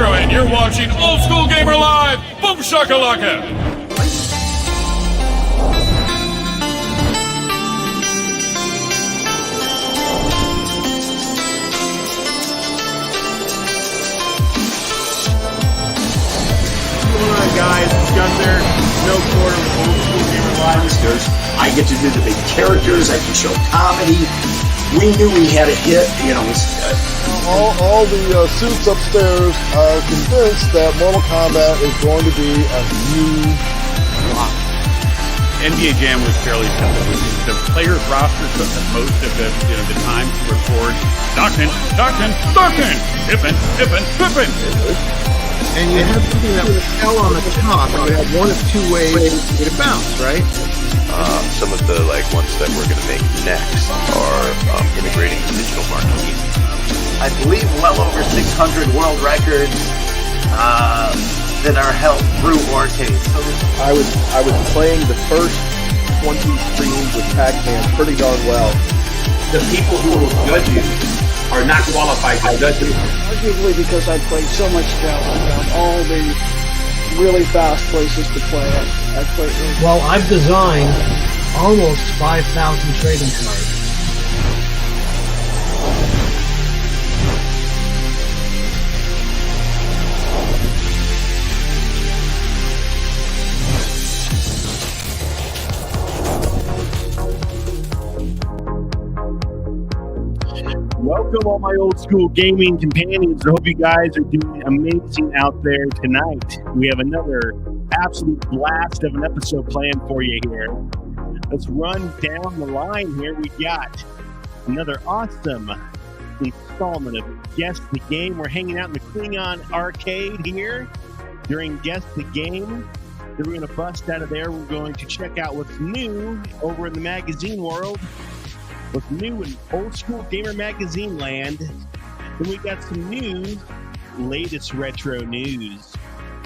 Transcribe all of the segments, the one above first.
And you're watching Old School Gamer Live. Boom shakalaka! What's going on, guys? It's Gunther. No quarter with Old School Gamer Live. I get to do the big characters. I can show comedy. We knew we had a hit. All the suits upstairs are convinced that Mortal Kombat is going to be a huge flop. NBA Jam was fairly simple. The players' roster took most of the time to record Stockton, Pippin. And you had something that was hell on the top, and you had one of two ways to get it bounce, right? Some of the ones that we're going to make next are integrating the digital marketing. I believe well over 600 world records that are held through arcades. So I was playing the first 20 streams with Pac-Man pretty darn well. The people who will judge you are not qualified to judge you. Arguably because I played so much Java, I found all the really fast places to play it. Well, I've designed almost 5,000 trading cards. Welcome, all my old school gaming companions. I hope you guys are doing amazing out there tonight. We have another absolute blast of an episode planned for you here. Let's run down the line here. We got another awesome installment of Guess the Game. We're hanging out in the Klingon arcade here during Guess the Game. Then we're going to bust out of there. We're going to check out what's new over in the magazine world. What's new in Old School Gamer Magazine land. Then we got some new, latest retro news.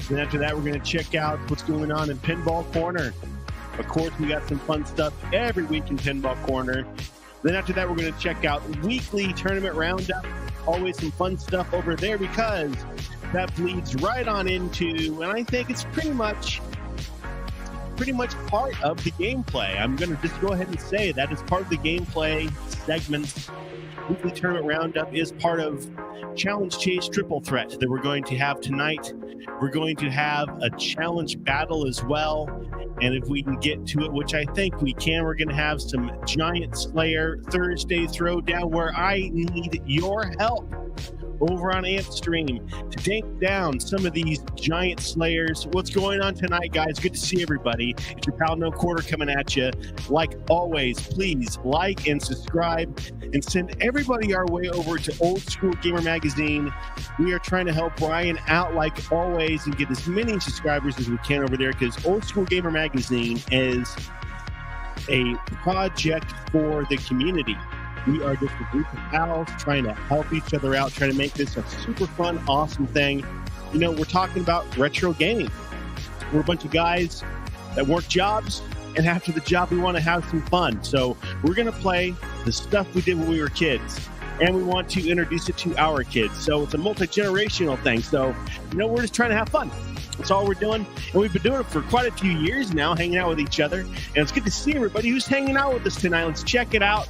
Then after that, we're going to check out what's going on in Pinball Corner. Of course, we got some fun stuff every week in Pinball Corner. Then after that, we're going to check out weekly tournament roundup. Always some fun stuff over there because that bleeds right on into, and I think it's pretty much part of the gameplay. I'm going to just go ahead and say that is part of the gameplay segments. Weekly Tournament Roundup is part of Challenge Chase Triple Threat that we're going to have tonight. We're going to have a challenge battle as well. And if we can get to it, which I think we can, we're going to have some Giant Slayer Thursday Throwdown where I need your help. over on Antstream to take down some of these giant slayers. What's going on tonight, guys? Good to see everybody. It's your pal No Quarter coming at you. Like always, please like and subscribe and send everybody our way over to Old School Gamer Magazine. We are trying to help Brian out like always and get as many subscribers as we can over there, because Old School Gamer Magazine is a project for the community. We are just a group of pals trying to help each other out, trying to make this a super fun, awesome thing. You know, we're talking about retro gaming. We're a bunch of guys that work jobs, and after the job, we want to have some fun. So we're going to play the stuff we did when we were kids, and we want to introduce it to our kids. So it's a multi-generational thing. So, you know, we're just trying to have fun. That's all we're doing. And we've been doing it for quite a few years now, hanging out with each other. And it's good to see everybody who's hanging out with us tonight. Let's check it out.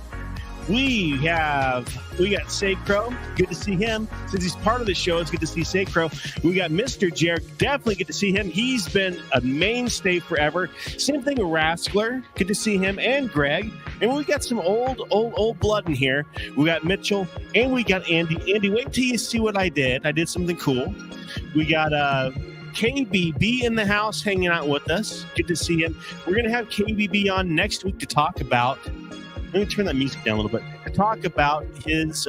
We got Saecrow. Good to see him. Since he's part of the show, it's good to see Saecrow. We got Mr. Jared. Definitely good to see him. He's been a mainstay forever. Same thing with Raskler. Good to see him, and Greg. And we got some old blood in here. We got Mitchell, and we got Andy. Andy, wait till you see what I did. I did something cool. We got KBB in the house hanging out with us. Good to see him. We're going to have KBB on next week to talk about, let me turn that music down a little bit, to talk about his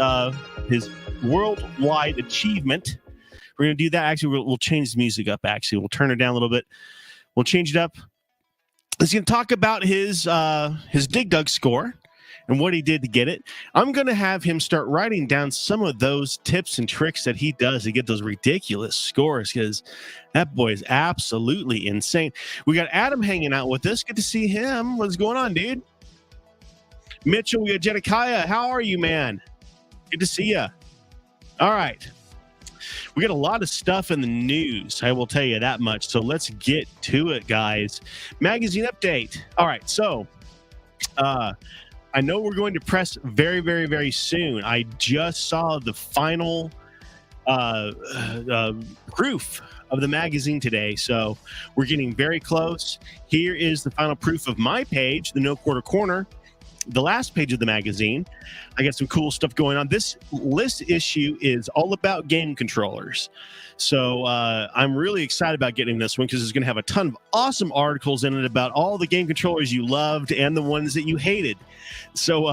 worldwide achievement. We're going to do that. Actually, we'll change the music up, actually. We'll turn it down a little bit. We'll change it up. He's going to talk about his Dig Dug score and what he did to get it. I'm going to have him start writing down some of those tips and tricks that he does to get those ridiculous scores, because that boy is absolutely insane. We got Adam hanging out with us. Good to see him. What's going on, dude? Mitchell, we got Jedekiah. How are you, man? Good to see you. All right. We got a lot of stuff in the news, I will tell you that much. So let's get to it, guys. Magazine update. All right. So I know we're going to press very, very, very soon. I just saw the final proof of the magazine today. So we're getting very close. Here is the final proof of my page, the No Quarter Corner. The last page of the magazine. I got some cool stuff going on. This list issue is all about game controllers. So I'm really excited about getting this one, because it's going to have a ton of awesome articles in it about all the game controllers you loved and the ones that you hated. So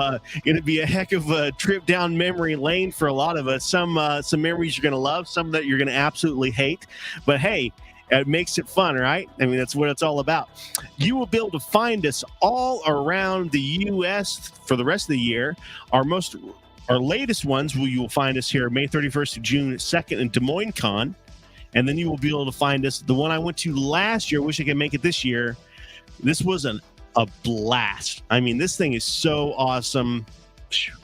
going to be a heck of a trip down memory lane for a lot of us. Some memories you're going to love, some that you're going to absolutely hate. But hey, it makes it fun, right? I mean, that's what it's all about. You will be able to find us all around the U.S. for the rest of the year. Our latest ones, you will find us here May 31st to June 2nd in Des Moines Con. And then you will be able to find us. The one I went to last year, wish I could make it this year. This was a blast. I mean, this thing is so awesome.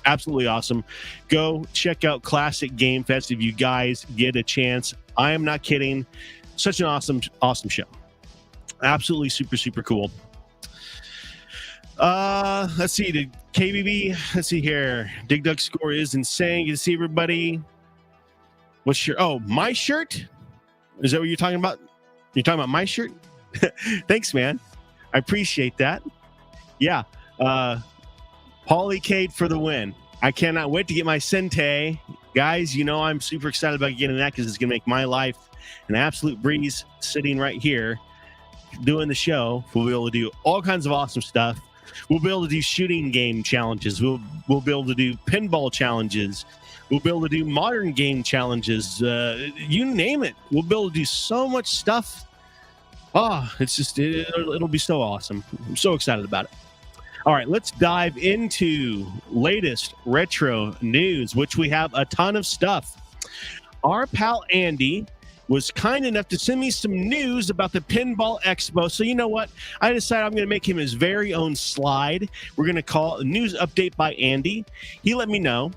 Absolutely awesome. Go check out Classic Game Fest if you guys get a chance. I am not kidding. Such an awesome show. Absolutely super, super cool. Let's see. The KBB. Let's see here. Dig Dug score is insane. You see everybody. What's your... Oh, my shirt? Is that what you're talking about? You're talking about my shirt? Thanks, man. I appreciate that. Yeah. Polycade for the win. I cannot wait to get my Sente. Guys, you know I'm super excited about getting that, because it's going to make my life an absolute breeze sitting right here doing the show. We'll be able to do all kinds of awesome stuff. We'll be able to do shooting game challenges. We'll be able to do pinball challenges. We'll be able to do modern game challenges. You name it. We'll be able to do so much stuff. Oh, it's just, it'll be so awesome. I'm so excited about it. All right, let's dive into latest retro news, which we have a ton of stuff. Our pal Andy was kind enough to send me some news about the Pinball Expo. So you know what? I decided I'm going to make him his very own slide. We're going to call it News Update by Andy. He let me know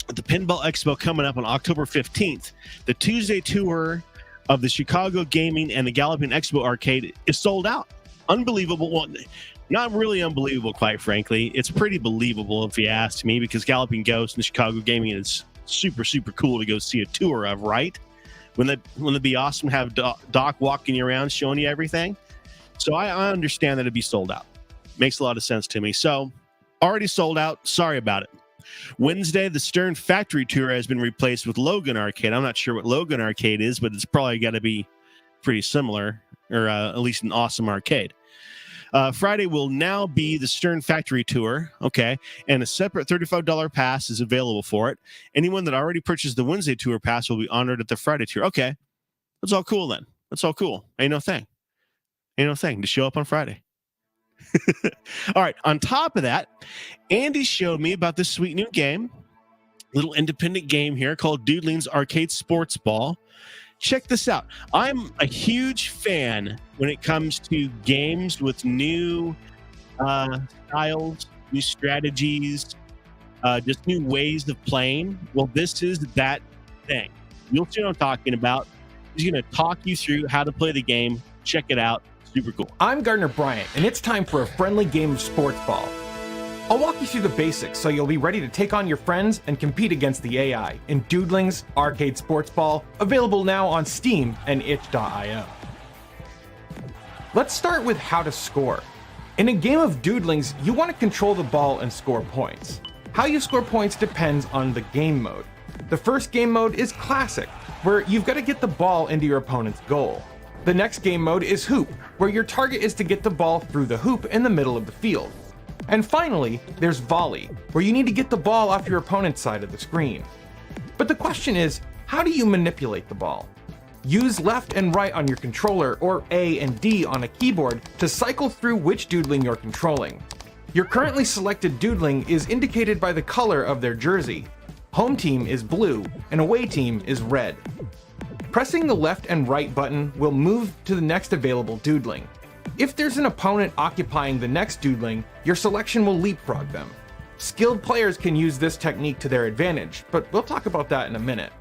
the Pinball Expo coming up on October 15th. The Tuesday tour of the Chicago Gaming and the Galloping Expo Arcade is sold out. Unbelievable. Well, not really unbelievable, quite frankly. It's pretty believable if you ask me, because Galloping Ghost and Chicago Gaming is super, super cool to go see a tour of, right? Wouldn't it be awesome to have Doc walking you around showing you everything? So I understand that it'd be sold out. Makes a lot of sense to me. So already sold out. Sorry about it. Wednesday, the Stern Factory Tour has been replaced with Logan Arcade. I'm not sure what Logan Arcade is, but it's probably got to be pretty similar, or at least an awesome arcade. Friday will now be the Stern Factory Tour, okay, and a separate $35 pass is available for it. Anyone that already purchased the Wednesday tour pass will be honored at the Friday tour. Okay, that's all cool then. That's all cool. Ain't no thing. To show up on Friday. All right, on top of that, Andy showed me about this sweet new game, little independent game here called Doodling's Arcade Sports Ball. Check this out. I'm a huge fan when it comes to games with new styles, new strategies, just new ways of playing. Well, this is that thing. You'll see what I'm talking about. He's going to talk you through how to play the game. Check it out. Super cool. I'm Gardner Bryant, and it's time for a friendly game of sports ball. I'll walk you through the basics so you'll be ready to take on your friends and compete against the AI in Doodling's Arcade Sports Ball, available now on Steam and itch.io. Let's start with how to score. In a game of Doodlings, you want to control the ball and score points. How you score points depends on the game mode. The first game mode is Classic, where you've got to get the ball into your opponent's goal. The next game mode is Hoop, where your target is to get the ball through the hoop in the middle of the field. And finally, there's Volley, where you need to get the ball off your opponent's side of the screen. But the question is, how do you manipulate the ball? Use left and right on your controller, or A and D on a keyboard, to cycle through which doodling you're controlling. Your currently selected doodling is indicated by the color of their jersey. Home team is blue, and away team is red. Pressing the left and right button will move to the next available doodling. If there's an opponent occupying the next doodling, your selection will leapfrog them. Skilled players can use this technique to their advantage, but we'll talk about that in a minute.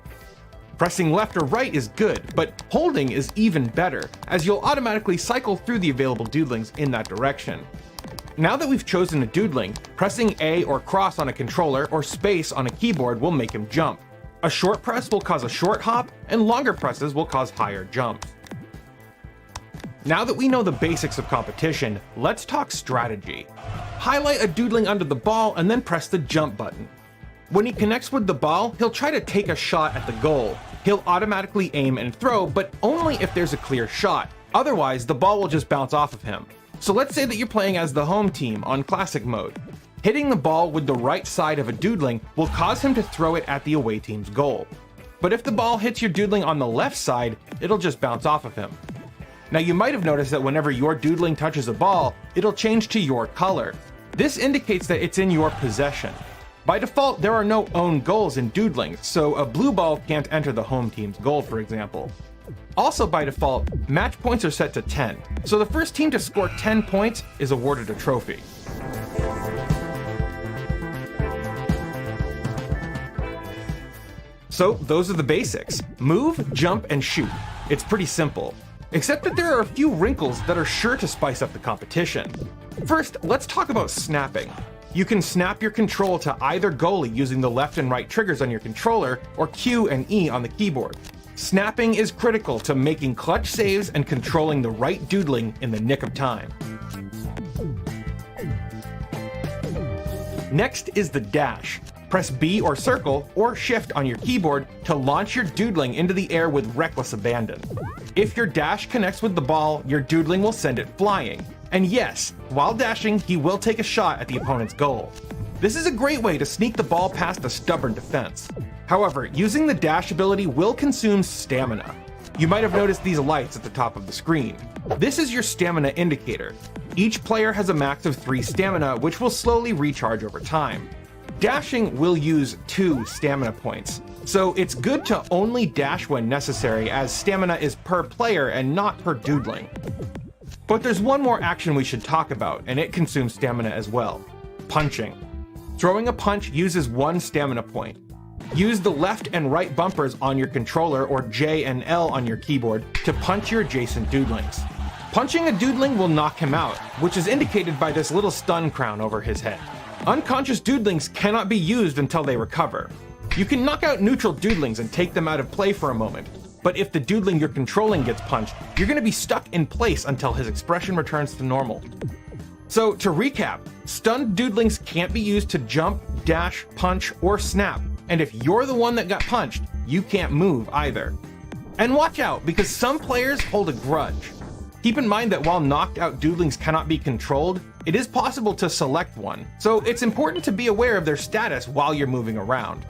Pressing left or right is good, but holding is even better, as you'll automatically cycle through the available doodlings in that direction. Now that we've chosen a doodling, pressing A or cross on a controller or space on a keyboard will make him jump. A short press will cause a short hop, and longer presses will cause higher jumps. Now that we know the basics of competition, let's talk strategy. Highlight a doodling under the ball and then press the jump button. When he connects with the ball, he'll try to take a shot at the goal. He'll automatically aim and throw, but only if there's a clear shot. Otherwise, the ball will just bounce off of him. So let's say that you're playing as the home team on Classic mode. Hitting the ball with the right side of a doodling will cause him to throw it at the away team's goal. But if the ball hits your doodling on the left side, it'll just bounce off of him. Now you might have noticed that whenever your doodling touches a ball, it'll change to your color. This indicates that it's in your possession. By default, there are no own goals in doodlings, so a blue ball can't enter the home team's goal, for example. Also by default, match points are set to 10, so the first team to score 10 points is awarded a trophy. So those are the basics. Move, jump, and shoot. It's pretty simple. Except that there are a few wrinkles that are sure to spice up the competition. First, let's talk about snapping. You can snap your control to either goalie using the left and right triggers on your controller, or Q and E on the keyboard. Snapping is critical to making clutch saves and controlling the right doodling in the nick of time. Next is the dash. Press B or circle or shift on your keyboard to launch your doodling into the air with reckless abandon. If your dash connects with the ball, your doodling will send it flying. And yes, while dashing, he will take a shot at the opponent's goal. This is a great way to sneak the ball past a stubborn defense. However, using the dash ability will consume stamina. You might have noticed these lights at the top of the screen. This is your stamina indicator. Each player has a max of 3 stamina, which will slowly recharge over time. Dashing will use 2 stamina points, so it's good to only dash when necessary, as stamina is per player and not per doodling. But there's one more action we should talk about, and it consumes stamina as well. Punching. Throwing a punch uses 1 stamina point. Use the left and right bumpers on your controller, or J and L on your keyboard, to punch your adjacent doodlings. Punching a doodling will knock him out, which is indicated by this little stun crown over his head. Unconscious doodlings cannot be used until they recover. You can knock out neutral doodlings and take them out of play for a moment, but if the doodling you're controlling gets punched, you're going to be stuck in place until his expression returns to normal. So to recap, stunned doodlings can't be used to jump, dash, punch, or snap. And if you're the one that got punched, you can't move either. And watch out, because some players hold a grudge. Keep in mind that while knocked out doodlings cannot be controlled, it is possible to select one. So it's important to be aware of their status while you're moving around.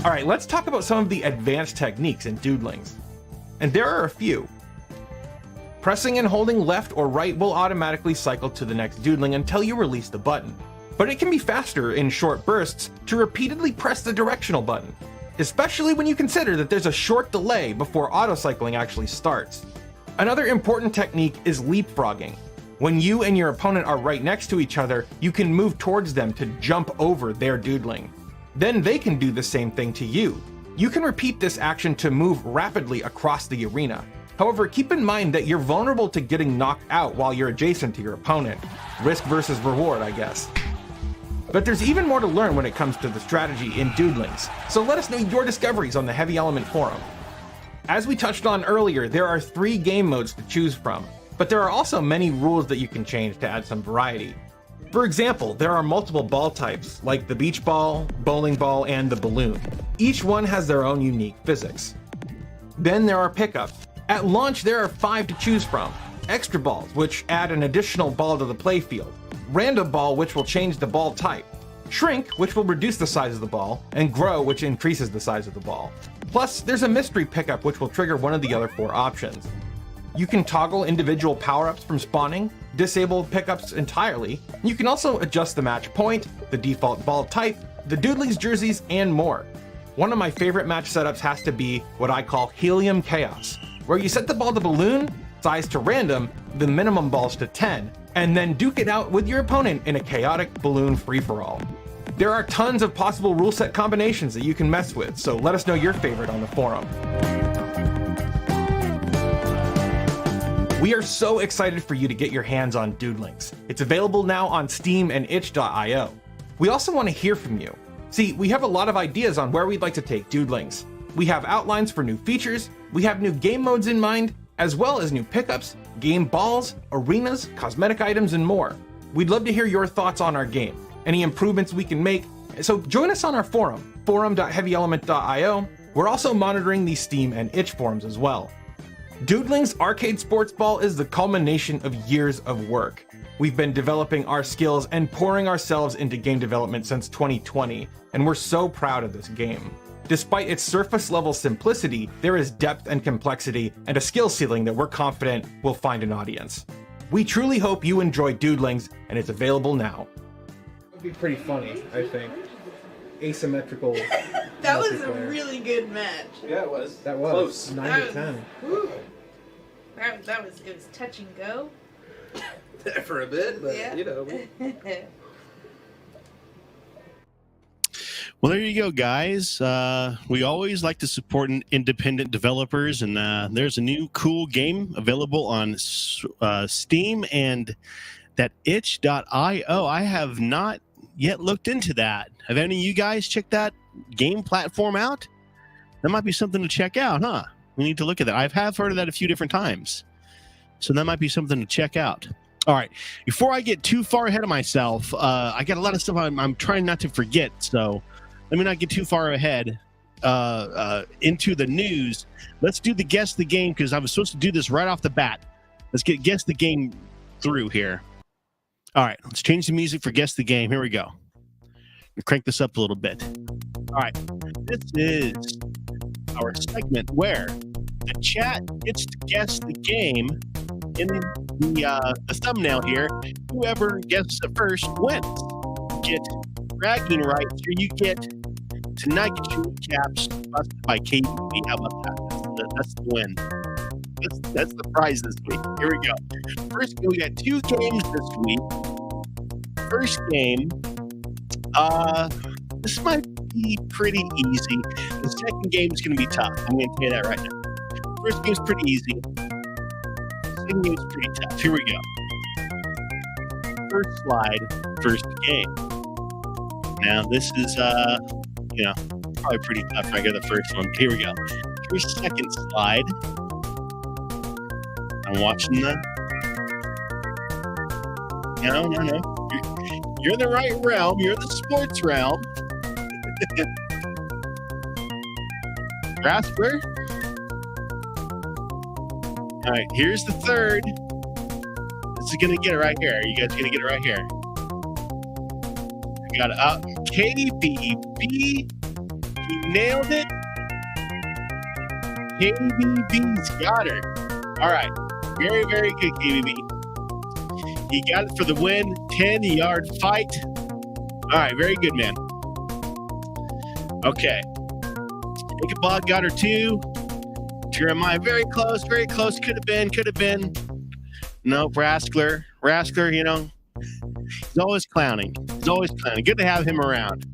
All right, let's talk about some of the advanced techniques in doodlings. And there are a few. Pressing and holding left or right will automatically cycle to the next doodling until you release the button. But it can be faster in short bursts to repeatedly press the directional button, especially when you consider that there's a short delay before auto-cycling actually starts. Another important technique is leapfrogging. When you and your opponent are right next to each other, you can move towards them to jump over their doodling. Then they can do the same thing to you. You can repeat this action to move rapidly across the arena. However, keep in mind that you're vulnerable to getting knocked out while you're adjacent to your opponent. Risk versus reward, I guess. But there's even more to learn when it comes to the strategy in doodlings, so let us know your discoveries on the Heavy Element forum. As we touched on earlier, there are 3 game modes to choose from, but there are also many rules that you can change to add some variety. For example, there are multiple ball types, like the beach ball, bowling ball, and the balloon. Each one has their own unique physics. Then there are pickups. At launch, there are 5 to choose from. Extra balls, which add an additional ball to the playfield. Random ball, which will change the ball type. Shrink, which will reduce the size of the ball. And grow, which increases the size of the ball. Plus, there's a mystery pickup, which will trigger one of the other 4 options. You can toggle individual power-ups from spawning, disable pickups entirely. You can also adjust the match point, the default ball type, the doodlings jerseys, and more. One of my favorite match setups has to be what I call Helium Chaos, where you set the ball to balloon, size to random, the minimum balls to 10, and then duke it out with your opponent in a chaotic balloon free-for-all. There are tons of possible rule set combinations that you can mess with, so let us know your favorite on the forum. We are so excited for you to get your hands on Doodlings. It's available now on Steam and itch.io. We also want to hear from you. See, we have a lot of ideas on where we'd like to take Doodlings. We have outlines for new features, we have new game modes in mind, as well as new pickups, game balls, arenas, cosmetic items, and more. We'd love to hear your thoughts on our game, any improvements we can make, so join us on our forum, forum.heavyelement.io. We're also monitoring the Steam and itch forums as well. Doodlings Arcade Sports Ball is the culmination of years of work. We've been developing our skills and pouring ourselves into game development since 2020, and we're so proud of this game. Despite its surface-level simplicity, there is depth and complexity and a skill ceiling that we're confident will find an audience. We truly hope you enjoy Doodlings, and it's available now. It would be pretty funny, I think. Asymmetrical. That was a really good match. Yeah, it was. That was close. 9 to 10. Whew. It was touch and go. For a bit, but Yeah. you know. Well, there you go, guys. We always like to support independent developers, and there's a new cool game available on Steam and that itch.io. I have not yet looked into that. Have any of you guys checked that game platform out? That might be something to check out, huh? We need to look at that. I have heard of that a few different times, so that might be something to check out. All right, before I get too far ahead of myself, I got a lot of stuff I'm trying not to forget, so let me not get too far ahead into the news. Let's do the Guess the Game, because I was supposed to do this right off the bat. Let's get Guess the Game through here. All right, let's change the music for Guess the Game. Here we go. Crank this up a little bit. All right, this is our segment where the chat gets to guess the game in the thumbnail here. Whoever guesses it first wins. Get bragging rights here. You get Tonight Get Your Caps busted by KBB. How about that? That's the win. That's the prize this week. Here we go. First, we got 2 games this week. First game, this might be pretty easy. The second game is going to be tough. I'm going to tell you that right now. First game's pretty easy. Second game's pretty tough. Here we go. First slide, first game. Now this is, probably pretty tough if I get the first one. Here we go. Here's second slide. I'm watching the No. You're in the right realm. You're in the sports realm. Raspberry. All right, here's the third. This is going to get it right here. You guys going to get it right here. We got it up. KBB. He nailed it. KBB's got her. All right. Very, very good, KBB. He got it for the win. 10-yard fight. All right. Very good, man. Okay. Ichabod got her too. Jeremiah, very close. Could have been. Nope, Raskler, you know, he's always clowning. Good to have him around.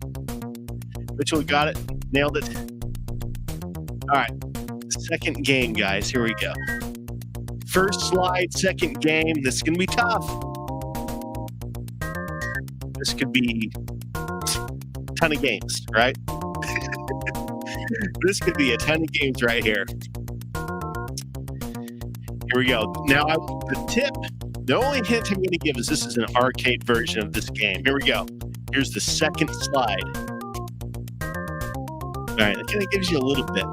Mitchell got it. Nailed it. All right. Second game, guys. Here we go. First slide, second game. This is going to be tough. This could be a ton of games, right? This could be a ton of games right here. Here we go. Now, the only hint I'm going to give is this is an arcade version of this game. Here we go. Here's the second slide. All right, it kind of gives you a little bit.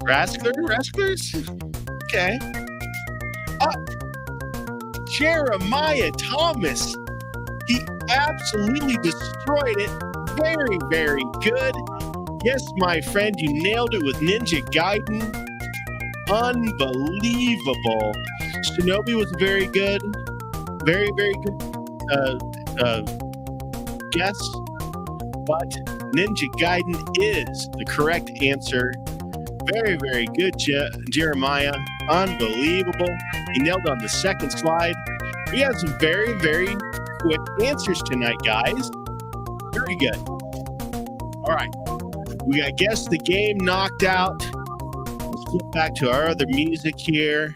Rasklers? Okay. Jeremiah Thomas. He absolutely destroyed it. Very, very good. Yes, my friend, you nailed it with Ninja Gaiden. Unbelievable. Shinobi was very good. Very, very good guess. But Ninja Gaiden is the correct answer. Very, very good, Jeremiah. Unbelievable. He nailed on the second slide. We have some very, very quick answers tonight, guys. Very good. All right. We got Guess the Game knocked out. Let's flip back to our other music here.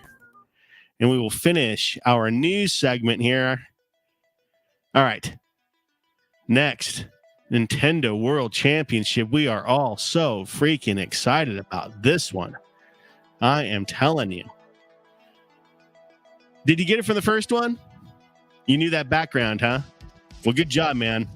And we will finish our news segment here. All right. Next, Nintendo World Championship. We are all so freaking excited about this one. I am telling you. Did you get it from the first one? You knew that background, huh? Well, good job, man.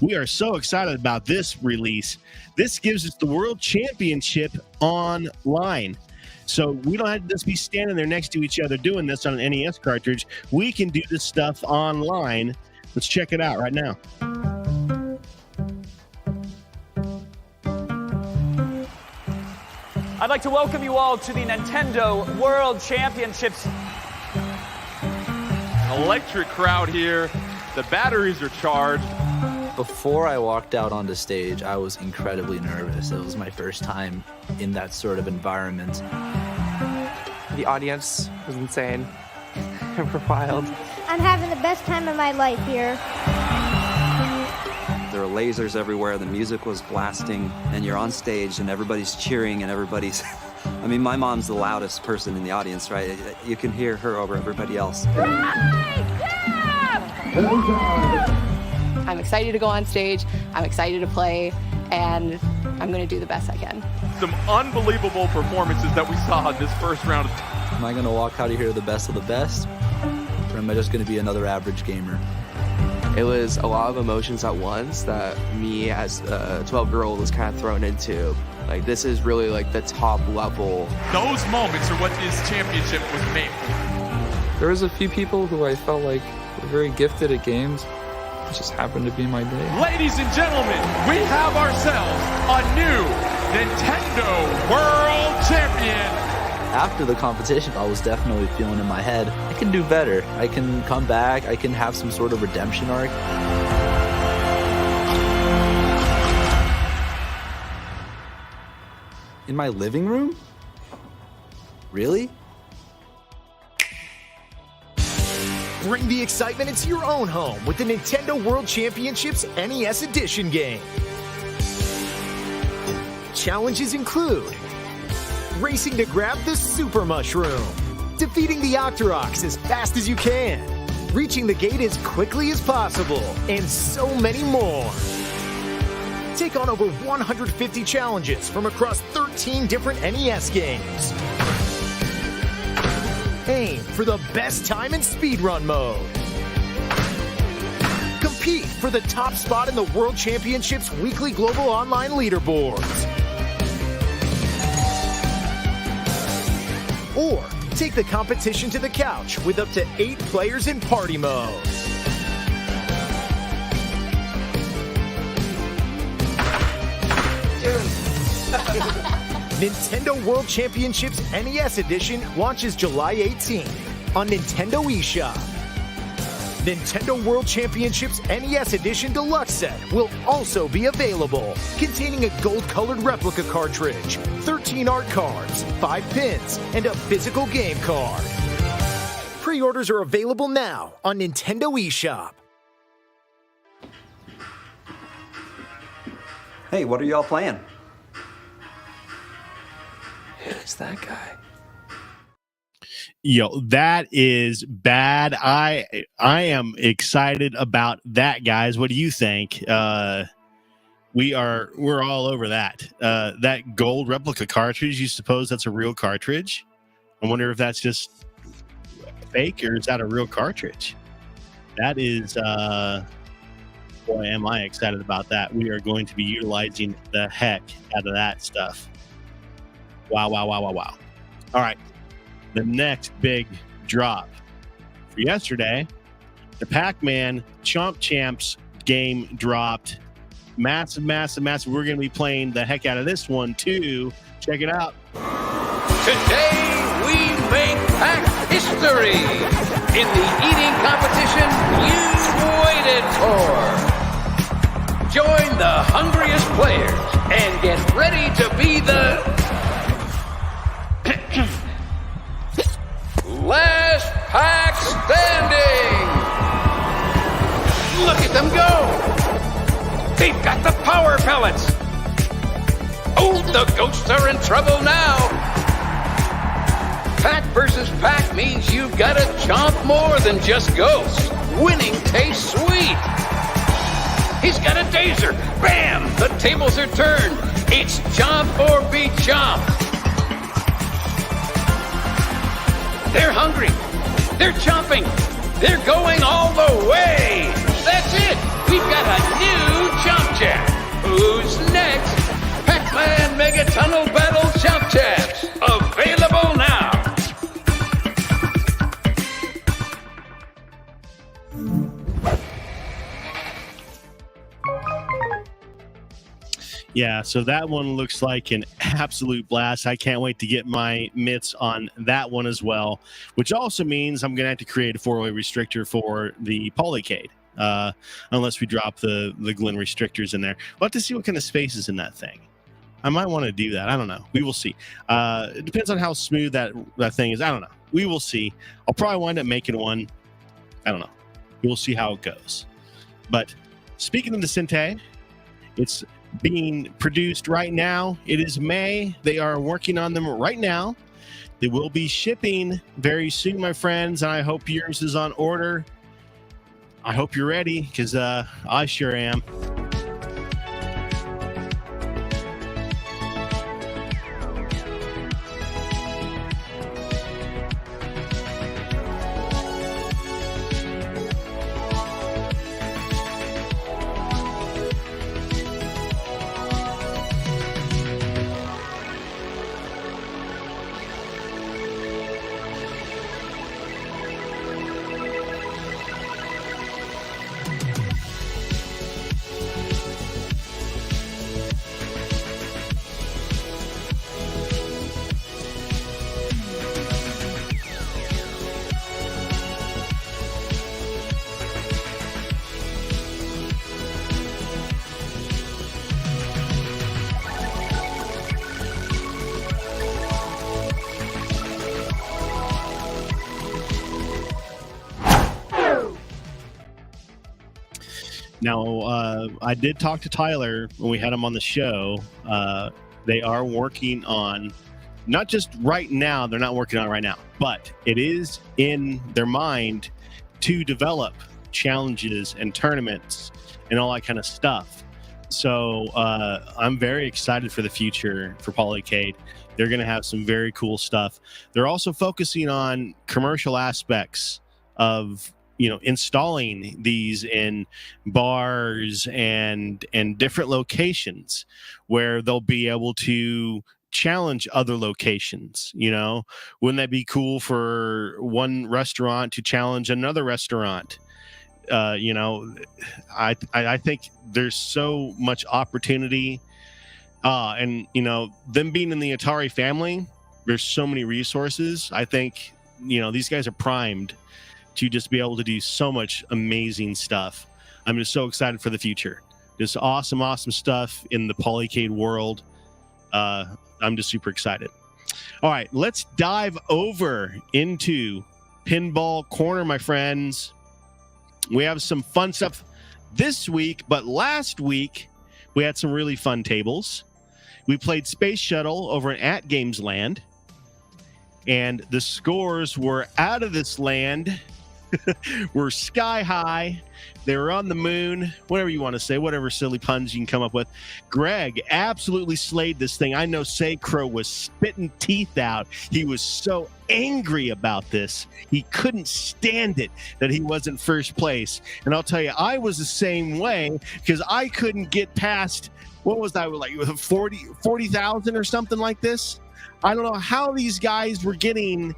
We are so excited about this release. This gives us the World Championship online. So we don't have to just be standing there next to each other doing this on an NES cartridge. We can do this stuff online. Let's check it out right now. I'd like to welcome you all to the Nintendo World Championships. Electric crowd here. The batteries are charged. Before I walked out onto stage, I was incredibly nervous. It was my first time in that sort of environment. The audience was insane. We're wild. I'm having the best time of my life here. There are lasers everywhere, the music was blasting, and you're on stage and everybody's cheering and everybody's... I mean, my mom's the loudest person in the audience, right? You can hear her over everybody else. I'm excited to go on stage, I'm excited to play, and I'm going to do the best I can. Some unbelievable performances that we saw in this first round. Am I going to walk out of here the best of the best? Or am I just going to be another average gamer? It was a lot of emotions at once that me as a 12-year-old was kind of thrown into. Like, this is really like the top level. Those moments are what this championship was made for. There was a few people who I felt like were very gifted at games. It just happened to be my day. Ladies and gentlemen, we have ourselves a new Nintendo World Champion. After the competition, I was definitely feeling in my head, I can do better. I can come back. I can have some sort of redemption arc. In my living room? Really? Bring the excitement into your own home with the Nintendo World Championships NES Edition game. Challenges include racing to grab the Super Mushroom, defeating the Octoroks as fast as you can, reaching the gate as quickly as possible, and so many more. Take on over 150 challenges from across 13 different NES games. Aim for the best time in speedrun mode. Compete for the top spot in the World Championships weekly global online leaderboards. Or take the competition to the couch with up to 8 players in party mode. Nintendo World Championships NES Edition launches July 18th on Nintendo eShop. Nintendo World Championships NES Edition Deluxe Set will also be available, containing a gold-colored replica cartridge, 13 art cards, 5 pins, and a physical game card. Pre-orders are available now on Nintendo eShop. Hey, what are y'all playing? Who's that guy? Yo, that is bad. I am excited about that, guys. What do you think? We're all over that. That gold replica cartridge, you suppose that's a real cartridge? I wonder if that's just fake or is that a real cartridge? That is boy, am I excited about that. We are going to be utilizing the heck out of that stuff. Wow. All right. The next big drop for yesterday, the Pac-Man Chomp Champs game dropped. Massive. We're going to be playing the heck out of this one too. Check it out. Today we make Pac history in the eating competition you waited for. Join the hungriest players and get ready to be the last pack standing! Look at them go! They've got the power pellets! Oh, the ghosts are in trouble now! Pack versus pack means you've got to chomp more than just ghosts. Winning tastes sweet! He's got a taser! Bam! The tables are turned! It's chomp or be chomped! They're hungry. They're chomping. They're going all the way. That's it. We've got a new Chomp Chap. Who's next? Pac-Man Mega Tunnel Battle Chomp Chaps. Available now. Yeah, so that one looks like an absolute blast. I can't wait to get my mitts on that one as well, which also means I'm going to have to create a 4-way restrictor for the Polycade, unless we drop the Glen restrictors in there. We'll have to see what kind of space is in that thing. I might want to do that. I don't know. We will see. It depends on how smooth that thing is. I don't know. We will see. I'll probably wind up making one. I don't know. We'll see how it goes. But speaking of the Sente, it's being produced right now. It is May. They are working on them right now. They will be shipping very soon, my friends, and I hope yours is on order. I hope you're ready, because I sure am. Now, I did talk to Tyler when we had him on the show. They are working on, not just right now, they're not working on it right now, but it is in their mind to develop challenges and tournaments and all that kind of stuff. So I'm very excited for the future for Polycade. They're going to have some very cool stuff. They're also focusing on commercial aspects of, you know, installing these in bars and different locations where they'll be able to challenge other locations. You know, wouldn't that be cool for one restaurant to challenge another restaurant? You know, I think there's so much opportunity, and you know, them being in the Atari family, there's so many resources. I think, you know, these guys are primed to just be able to do so much amazing stuff. I'm just so excited for the future. Just awesome stuff in the Polycade world. I'm just super excited. All right, let's dive over into Pinball Corner, my friends. We have some fun stuff this week, but last week we had some really fun tables. We played Space Shuttle over at Games Land, and the scores were out of this land. Were sky high. They were on the moon, whatever you want to say, whatever silly puns you can come up with. Greg absolutely slayed this thing. I know Saecrow was spitting teeth out. He was so angry about this. He couldn't stand it that he wasn't first place. And I'll tell you, I was the same way because I couldn't get past, what was that, like 40,000 or something like this? I don't know how these guys were getting,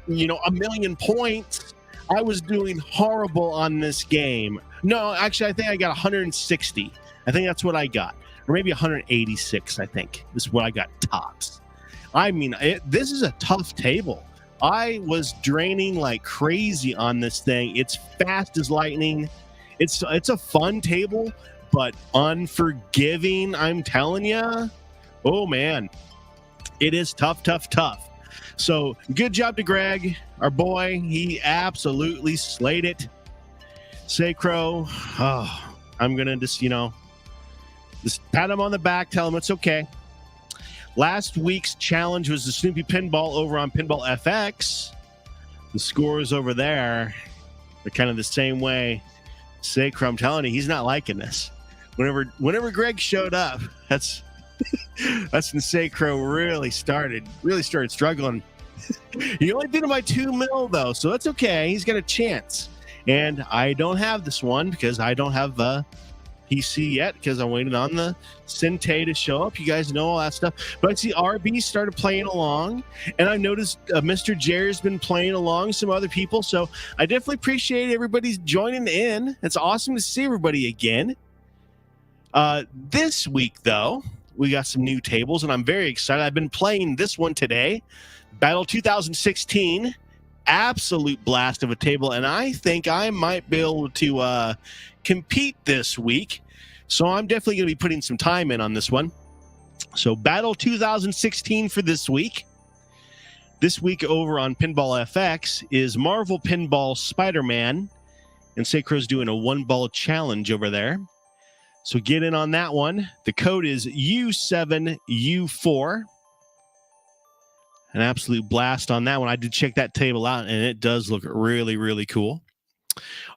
you know, 1 million points. I was doing horrible on this game. No, actually, I think I got 160. I think that's what I got. Or maybe 186, I think. This is what I got tops. I mean, this is a tough table. I was draining like crazy on this thing. It's fast as lightning. It's a fun table, but unforgiving, I'm telling you. Oh, man. It is tough. So good job to Greg, our boy. He absolutely slayed it. Saecrow, I'm going to just, you know, just pat him on the back, tell him it's okay. Last week's challenge was the Snoopy Pinball over on Pinball FX. The scores over there are kind of the same way. Saecrow, I'm telling you, he's not liking this. Whenever Greg showed up, that's when Saecrow really started struggling. He only beat him by 2 mil though, so that's okay. He's got a chance. And I don't have this one because I don't have PC yet because I'm waiting on the Sente to show up. You guys know all that stuff. But I see RB started playing along, and I noticed Mr. Jerry's been playing along, some other people. So I definitely appreciate everybody's joining in. It's awesome to see everybody again. This week, though, we got some new tables, and I'm very excited. I've been playing this one today, Battle 2016. Absolute blast of a table, and I think I might be able to compete this week. So I'm definitely going to be putting some time in on this one. So Battle 2016 for this week. This week over on Pinball FX is Marvel Pinball Spider-Man, and Saecrow's doing a 1-ball challenge over there. So get in on that one. The code is U7U4. An absolute blast on that one. I did check that table out, and it does look really, really cool.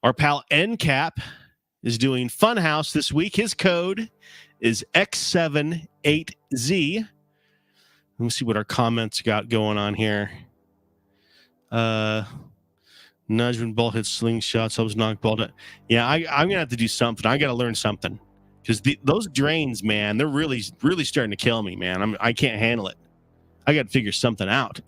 Our pal NCAP is doing Funhouse this week. His code is X78Z. Let me see what our comments got going on here. Nudge when ball hits slingshots, helps knock ball down. Yeah, I'm going to have to do something. I got to learn something. Because those drains, man, they're really, really starting to kill me, man. I can't handle it. I got to figure something out.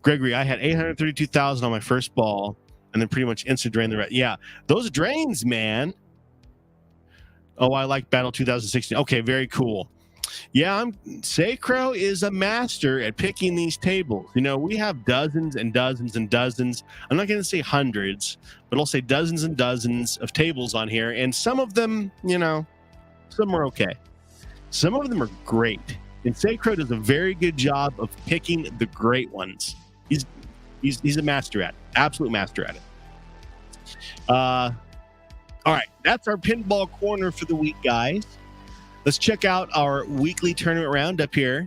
Gregory, I had 832,000 on my first ball, and then pretty much instant drain the rest. Yeah, those drains, man. Oh, I like Battle 2016. Okay, very cool. Yeah, Saecrow is a master at picking these tables. You know, we have dozens and dozens and dozens. I'm not going to say hundreds, but I'll say dozens and dozens of tables on here, and some of them, you know, some are okay. Some of them are great. And Saecrow does a very good job of picking the great ones. He's a master at it. Absolute master at it. All right. That's our pinball corner for the week, guys. Let's check out our weekly tournament roundup here.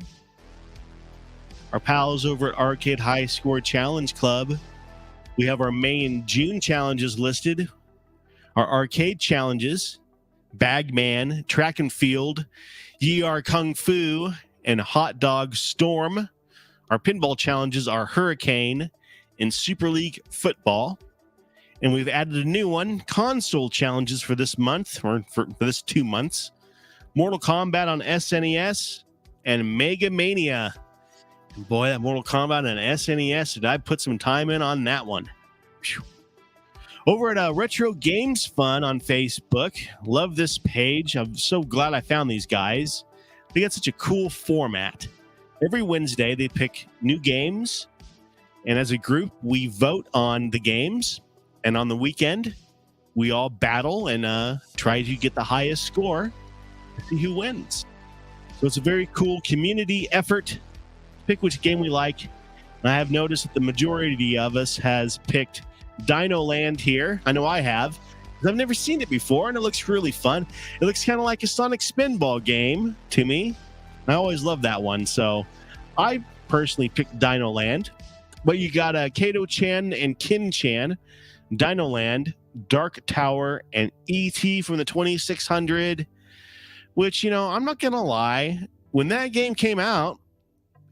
Our pals over at Arcade High Score Challenge Club. We have our May and June challenges listed. Our arcade challenges. Bagman, Track and Field, Ye Are Kung Fu, and Hot Dog Storm. Our pinball challenges are Hurricane and Super League Football. And we've added a new one, console challenges for this month, or for this 2 months. Mortal Kombat on SNES and Mega Mania. And boy, that Mortal Kombat on SNES, did I put some time in on that one. Whew. Over at Retro Games Fun on Facebook. Love this page. I'm so glad I found these guys. They got such a cool format. Every Wednesday, they pick new games. And as a group, we vote on the games. And on the weekend, we all battle and try to get the highest score to see who wins. So it's a very cool community effort. Pick which game we like. And I have noticed that the majority of us has picked Dino Land here. I know I have. I've never seen it before, and it looks really fun. It looks kind of like a Sonic Spinball game to me. I always love that one, so I personally picked Dino Land. But you got Kato-chan and Kin-chan, Dino Land, Dark Tower, and E.T. from the 2600, which, I'm not going to lie. When that game came out,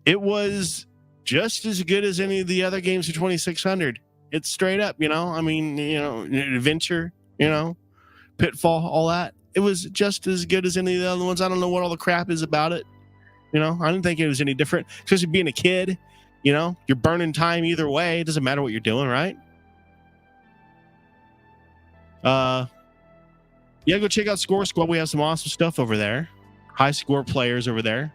it was just as good as any of the other games for 2600. It's straight up, Adventure, Pitfall, all that. It was just as good as any of the other ones. I don't know what all the crap is about it. I didn't think it was any different. Especially being a kid, you're burning time either way. It doesn't matter what you're doing, right? Yeah, go check out Score Squad. We have some awesome stuff over there. High score players over there.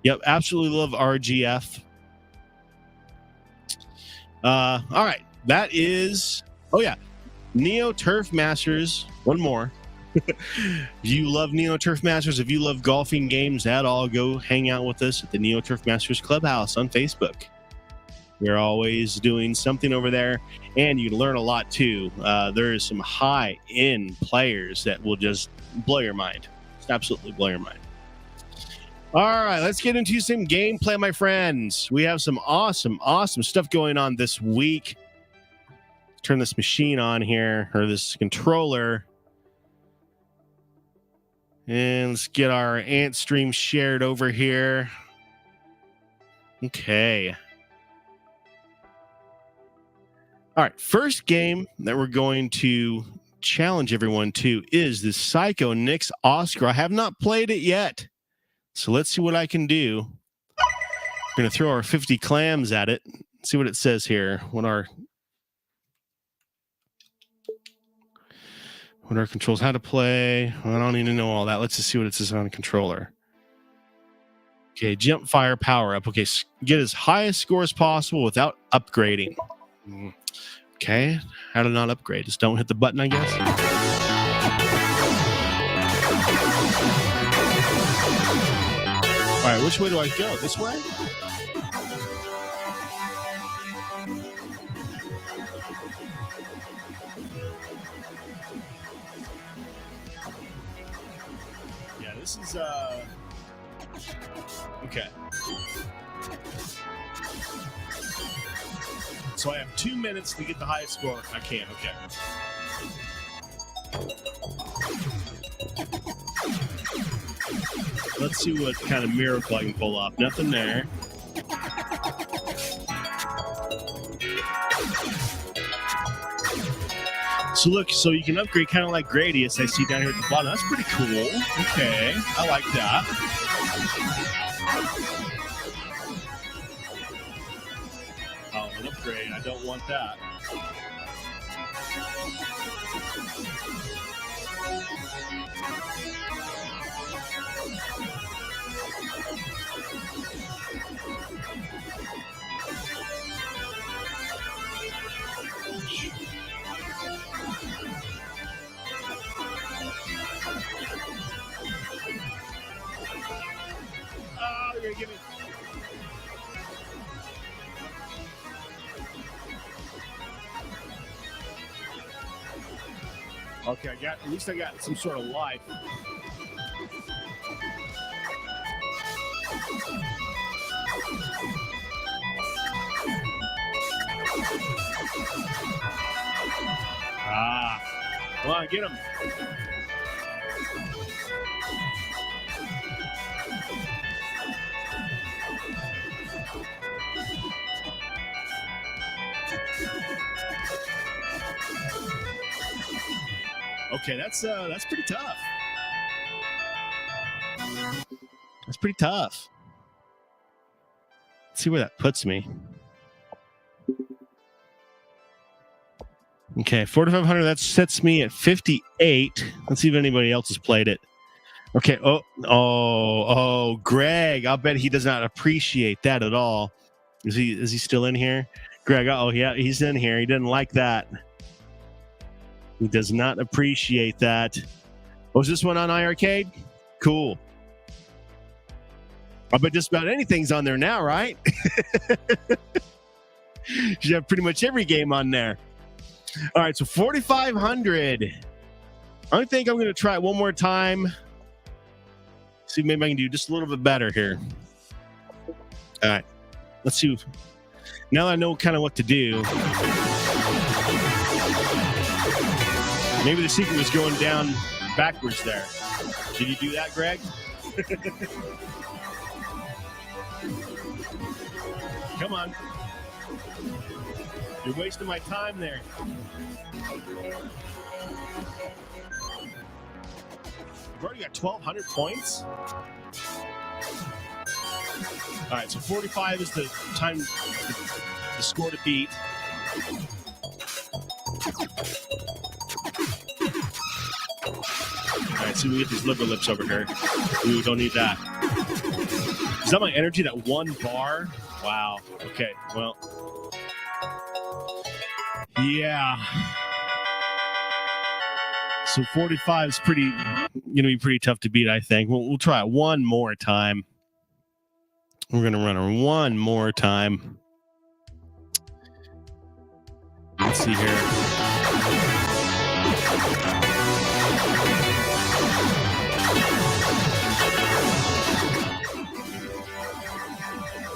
Yep, absolutely love RGF. All right, that is, Neo Turf Masters. One more. If you love Neo Turf Masters, if you love golfing games at all, go hang out with us at the Neo Turf Masters Clubhouse on Facebook. We're always doing something over there, and you learn a lot too. There's some high-end players that will just blow your mind. Just absolutely blow your mind. All right, let's get into some gameplay, my friends. We have some awesome stuff going on this week. Turn this machine on here, or this controller. And let's get our Antstream shared over here. Okay. All right, first game that we're going to challenge everyone to is the Saecrow Nix Oscar. I have not played it yet. So let's see what I can do. We're going to throw our 50 clams at it. See what it says here. What our controls, how to play. I don't need to know all that. Let's just see what it says on the controller. Okay, jump, fire, power up. Okay, get as high a score as possible without upgrading. Okay, how to not upgrade? Just don't hit the button, I guess. All right, which way do I go? This way? Yeah, this is, okay. So I have 2 minutes to get the highest score. I can, okay. Let's see what kind of miracle I can pull off. Nothing there. So look, so you can upgrade kind of like Gradius I see down here at the bottom. That's pretty cool. Okay, I like that. Oh, an upgrade. I don't want that. Oh, you're gonna give me. Okay, at least I got some sort of life. Ah, come on, get him. Okay, that's pretty tough. That's pretty tough. Let's see where that puts me. Okay, 4,500. That sets me at 58. Let's see if anybody else has played it. Okay. Oh, Greg. I'll bet he does not appreciate that at all. Is he still in here? Greg, yeah, he's in here. He didn't like that. He does not appreciate that. Was this one on iArcade? Cool. I bet just about anything's on there now, right? You have pretty much every game on there. All right, so 4,500. I think I'm going to try it one more time. See, maybe I can do just a little bit better here. All right, let's see. Now that I know kind of what to do. Maybe the secret was going down backwards there. Did you do that, Greg? Come on. You're wasting my time there. We've already got 1,200 points. All right, so 45 is the time, the score to beat. All right, so we get these liver lips over here. Ooh, don't need that. Is that my energy, that one bar? Wow. Okay, well. Yeah. So 45 is be pretty tough to beat, I think. We'll try it one more time. We're going to run it one more time. Let's see here.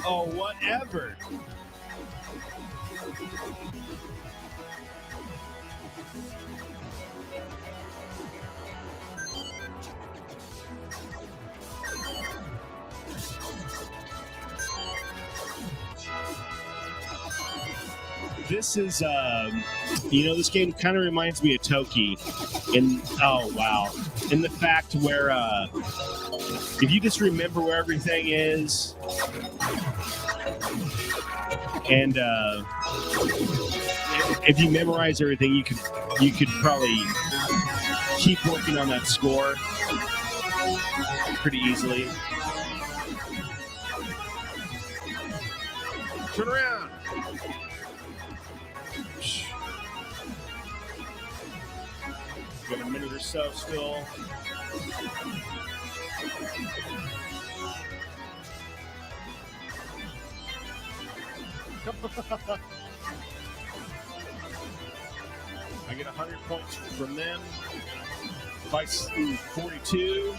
Oh, whatever. This is, this game kind of reminds me of Toki. In the fact where, if you just remember where everything is, and if you memorize everything, you could probably keep working on that score pretty easily. Turn around. Got a minute or so still. I get 100 points from them. Vice 42.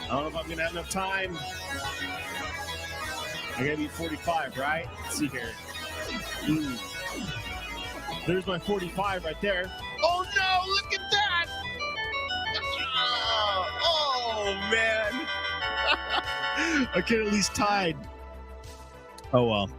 I don't know if I'm going to have enough time. I got to beat 45, right? Let's see here. There's my 45 right there. Oh, no, look at that. Oh man. I could at least tied. Oh, well.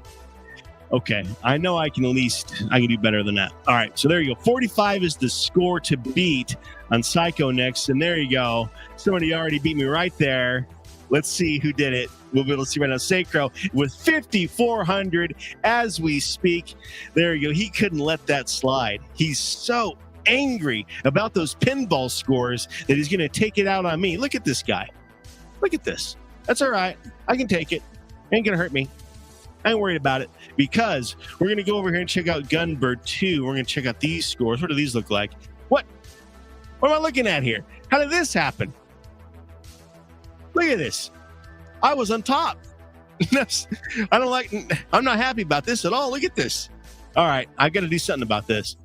Okay, I know I can do better than that. All right, so there you go. 45 is the score to beat on Saecrow next, and there you go. Somebody already beat me right there. Let's see who did it. We'll be able to see right now. Saecrow with 5,400 as we speak. There you go. He couldn't let that slide. He's so angry about those pinball scores that he's going to take it out on me. Look at this guy. Look at this. That's all right. I can take it. Ain't going to hurt me. I ain't worried about it because we're going to go over here and check out Gunbird 2. We're going to check out these scores. What do these look like? What am I looking at here? How did this happen? Look at this. I was on top. I'm not happy about this at all. Look at this. All right. I got to do something about this.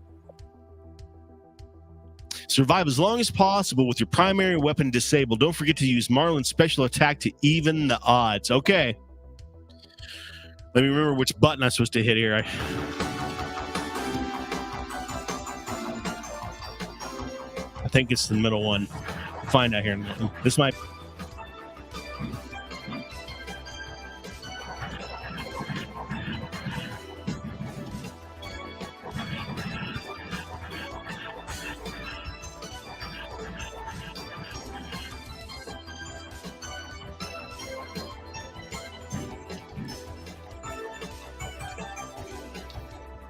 Survive as long as possible with your primary weapon disabled. Don't forget to use Marlin's special attack to even the odds. Okay. Let me remember which button I'm supposed to hit here. I think it's the middle one. I'll find out here. This might.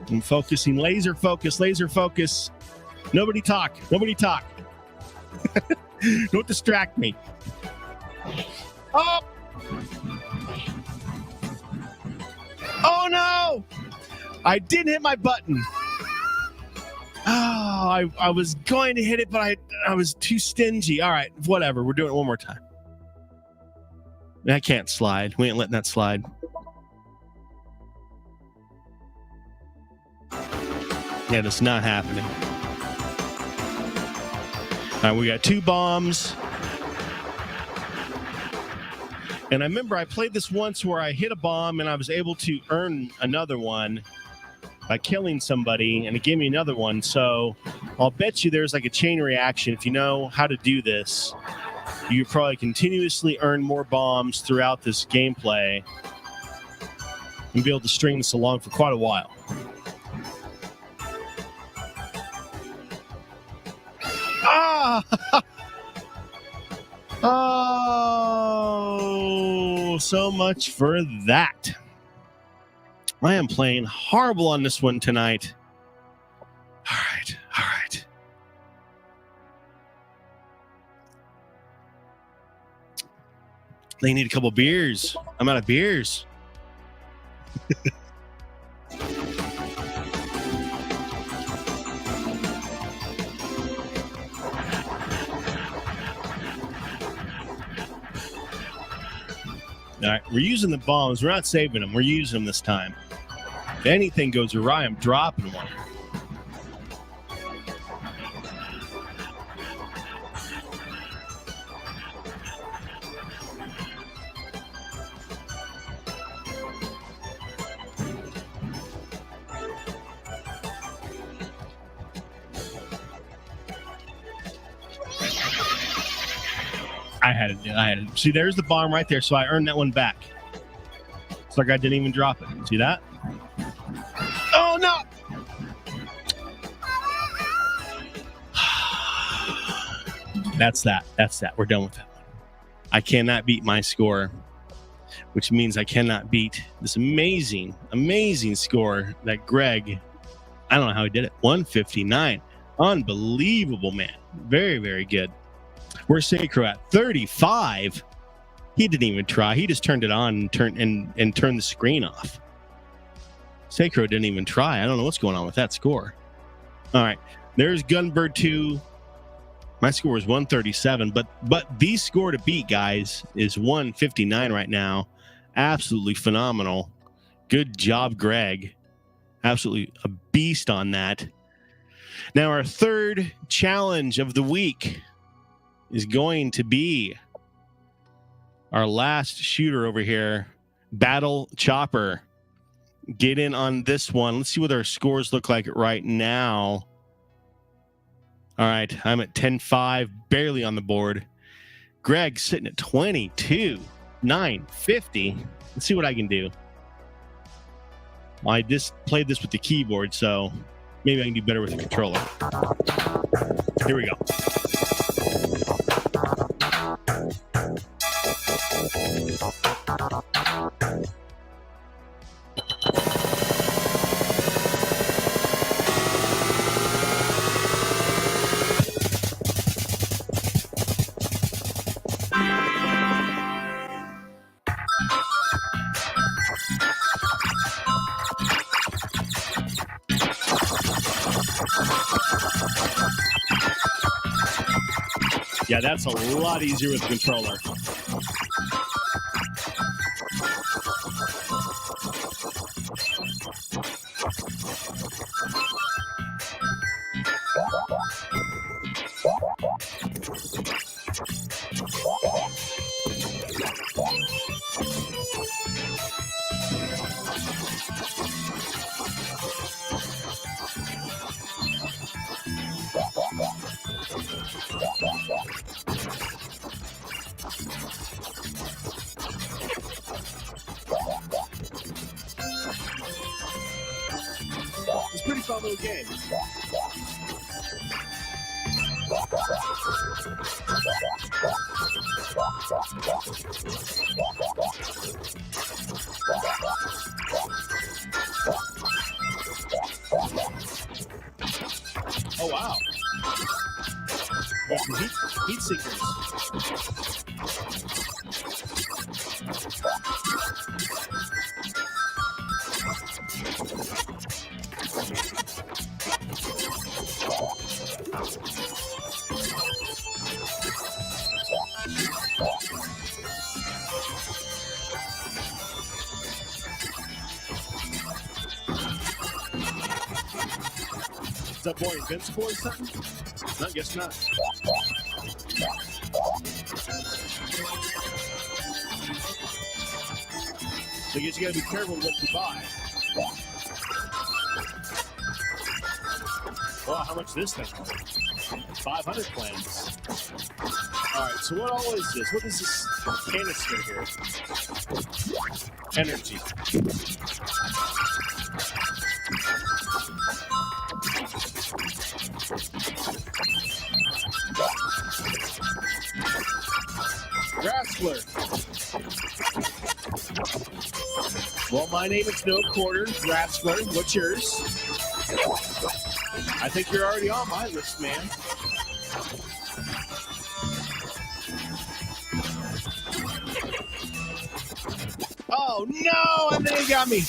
I'm focusing. Laser focus. Laser focus. Nobody talk. Nobody talk. Don't distract me. Oh! Oh no! I didn't hit my button. Oh, I was going to hit it, but I was too stingy. All right, whatever. We're doing it one more time. I can't slide. We ain't letting that slide. Yeah, that's not happening. All right, we got 2 bombs. And I remember I played this once where I hit a bomb and I was able to earn another one by killing somebody, and it gave me another one. So I'll bet you there's like a chain reaction. If you know how to do this, you probably continuously earn more bombs throughout this gameplay and be able to string this along for quite a while. Ah! Oh, so much for that. I am playing horrible on this one tonight. All right, all right. They need a couple beers. I'm out of beers. All right, we're using the bombs. We're not saving them. We're using them this time. If anything goes awry, I'm dropping one. I had it. See, there's the bomb right there, so I earned that one back. It's like I didn't even drop it. See that? Oh, no! That's that. We're done with that one. I cannot beat my score, which means I cannot beat this amazing, amazing score that Greg, I don't know how he did it, 159. Unbelievable, man. Very, very good. Where's Saecrow at? 35. He didn't even try. He just turned it on and turned the screen off. Saecrow didn't even try. I don't know what's going on with that score. All right. There's Gunbird 2. My score is 137, but the score to beat, guys, is 159 right now. Absolutely phenomenal. Good job, Greg. Absolutely a beast on that. Now, our third challenge of the week is going to be our last shooter over here, Battle Chopper. Get in on this one. Let's see what our scores look like right now. All right, I'm at 10-5, barely on the board. Greg's sitting at 22,950. Let's see what I can do. I just played this with the keyboard, so maybe I can do better with the controller. Here we go. Yeah, that's a lot easier with the controller. It's a pretty fun little game. that boy invincible or something? No, I guess not. So I guess you gotta be careful what you buy. Well, how much is this thing? 500 plans. Alright, so what all is this? What is this canister here? Energy. Wrestler. Well, my name is No Quarter. Wrestler, what's yours? I think you're already on my list, man. Oh no! And then he got me.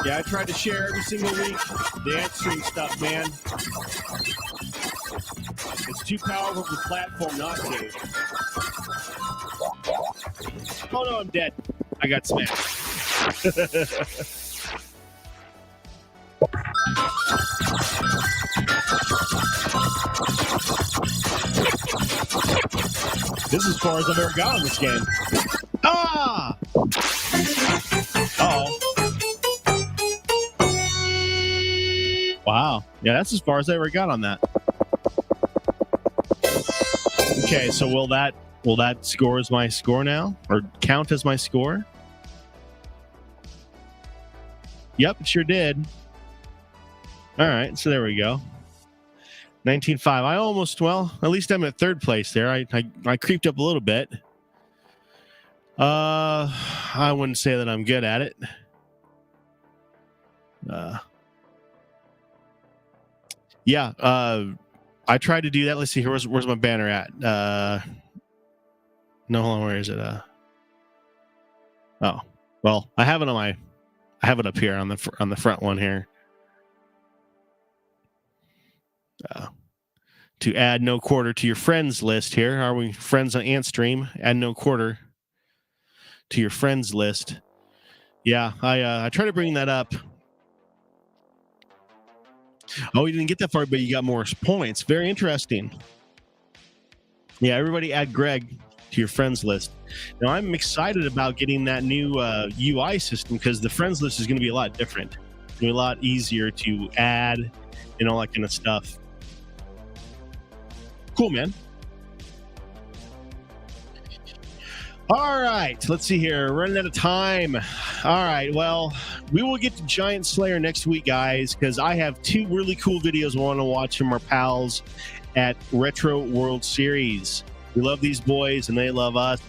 Yeah, I tried to share every single week the Antstream stuff, man. It's too powerful of a platform not to. Oh no, I'm dead. I got smashed. This is as far as I've ever got in this game. Ah! Uh-oh. Wow. Yeah, that's as far as I ever got on that. Okay, so will that score as my score now? Or count as my score? Yep, it sure did. Alright, so there we go. 19.5. I almost, well, at least I'm at third place there. I creeped up a little bit. I wouldn't say that I'm good at it. Yeah, I tried to do that. Let's see here. Where's my banner at? No, hold on. Where is it? Oh, well, I have it up here on the front one here. To add No Quarter to your friends list here. Are we friends on Antstream? Add No Quarter to your friends list. Yeah, I try to bring that up. Oh, you didn't get that far, but you got more points. Very interesting. Yeah, everybody add Greg to your friends list. Now, I'm excited about getting that new UI system because the friends list is going to be a lot different. It's going to be a lot easier to add and all that kind of stuff. Cool, man. All right, let's see here. Running out of time. All right, well, we will get to Giant Slayer next week, guys, because I have two really cool videos I want to watch from our pals at Retro World Series. We love these boys, and they love us.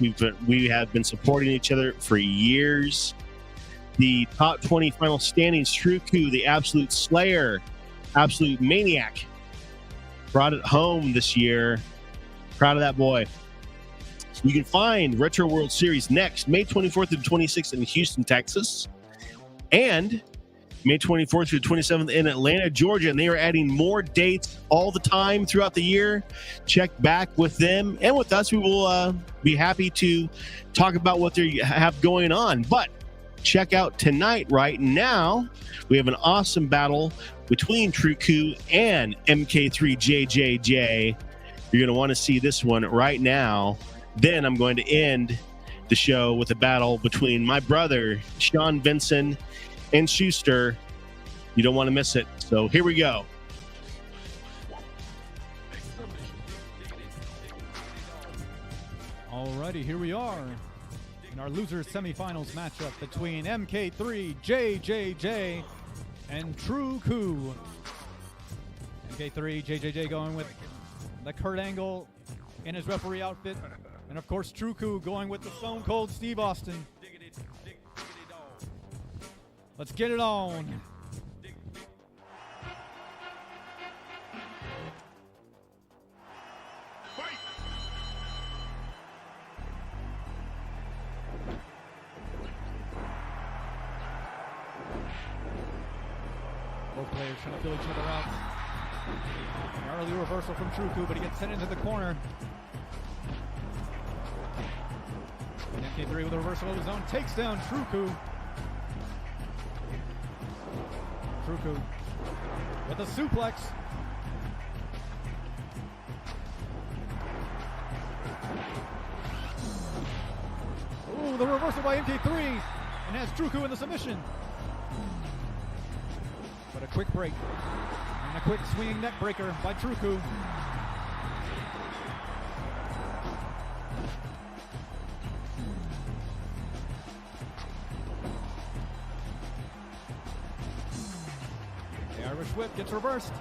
We have been supporting each other for years. The top 20 final standings, Truku, the absolute slayer, absolute maniac, brought it home this year. Proud of that boy. You can find Retro World Series next, May 24th through 26th in Houston, Texas, and May 24th through 27th in Atlanta, Georgia. And they are adding more dates all the time throughout the year. Check back with them and with us. We will be happy to talk about what they have going on. But check out tonight, right now, we have an awesome battle between Truku and MK3JJJ. You're going to want to see this one right now. Then I'm going to end the show with a battle between my brother, Sean Vinson, and Schuster. You don't want to miss it. So here we go. Alrighty, here we are in our losers semifinals matchup between MK3JJJ and Truku. MK3JJJ going with the Kurt Angle in his referee outfit. And of course, Truku going with the Stone Cold Steve Austin. Let's get it on. Both players trying to fill each other out. An early reversal from Truku, but he gets sent into the corner. MK3 with a reversal of his own, takes down Truku. Truku with a suplex. Ooh, the reversal by MK3 and has Truku in the submission. But a quick break and a quick swinging neck breaker by Truku. The Irish whip gets reversed.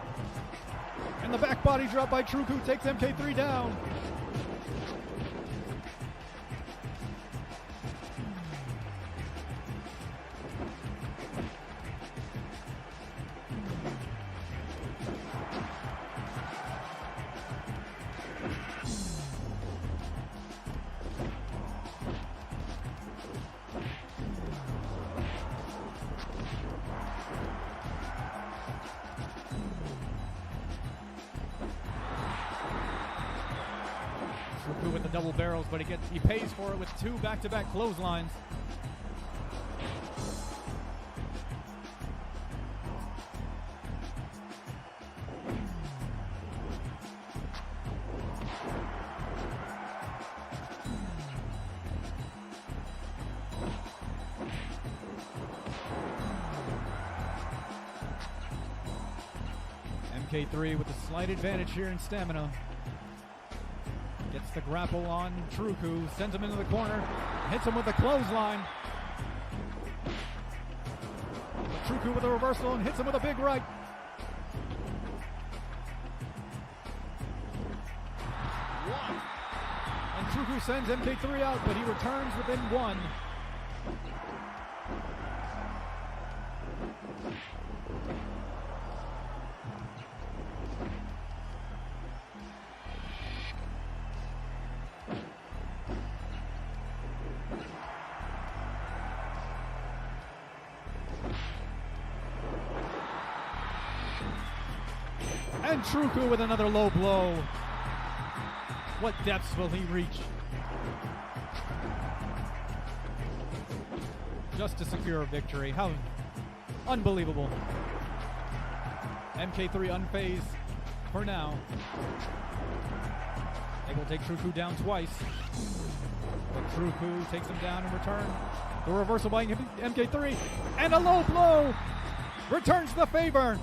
And the back body drop by Truku takes MK3 down. Truku with the double barrels, but he pays for it with 2 back-to-back clotheslines. MK3 with a slight advantage here in stamina. Gets the grapple on Truku, sends him into the corner, hits him with a clothesline. Truku with a reversal and hits him with a big right. And Truku sends MK3 out, but he returns within 1. And Truku with another low blow. What depths will he reach? Just to secure a victory. How unbelievable. MK3 unfazed for now. They will take Truku down twice. But Truku takes him down in return. The reversal by MK3. And a low blow returns the favor.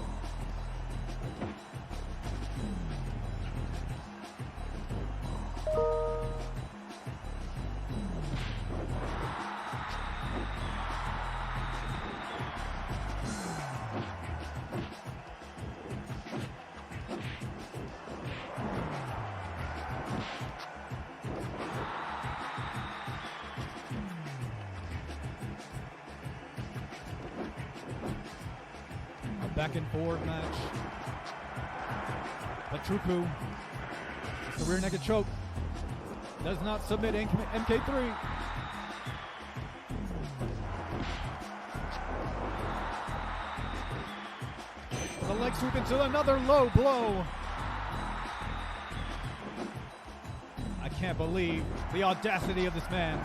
Back and forward match. But Truku, it's the rear naked choke, does not submit MK3. The leg sweep into another low blow. I can't believe the audacity of this man.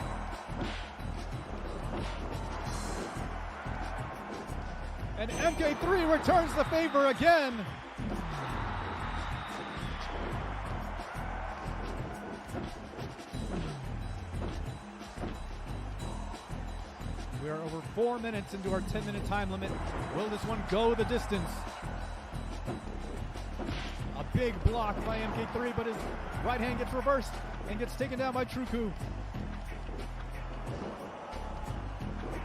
And MK3 returns the favor again. We are over 4 minutes into our 10-minute time limit. Will this one go the distance? A big block by MK3, but his right hand gets reversed and gets taken down by Truku.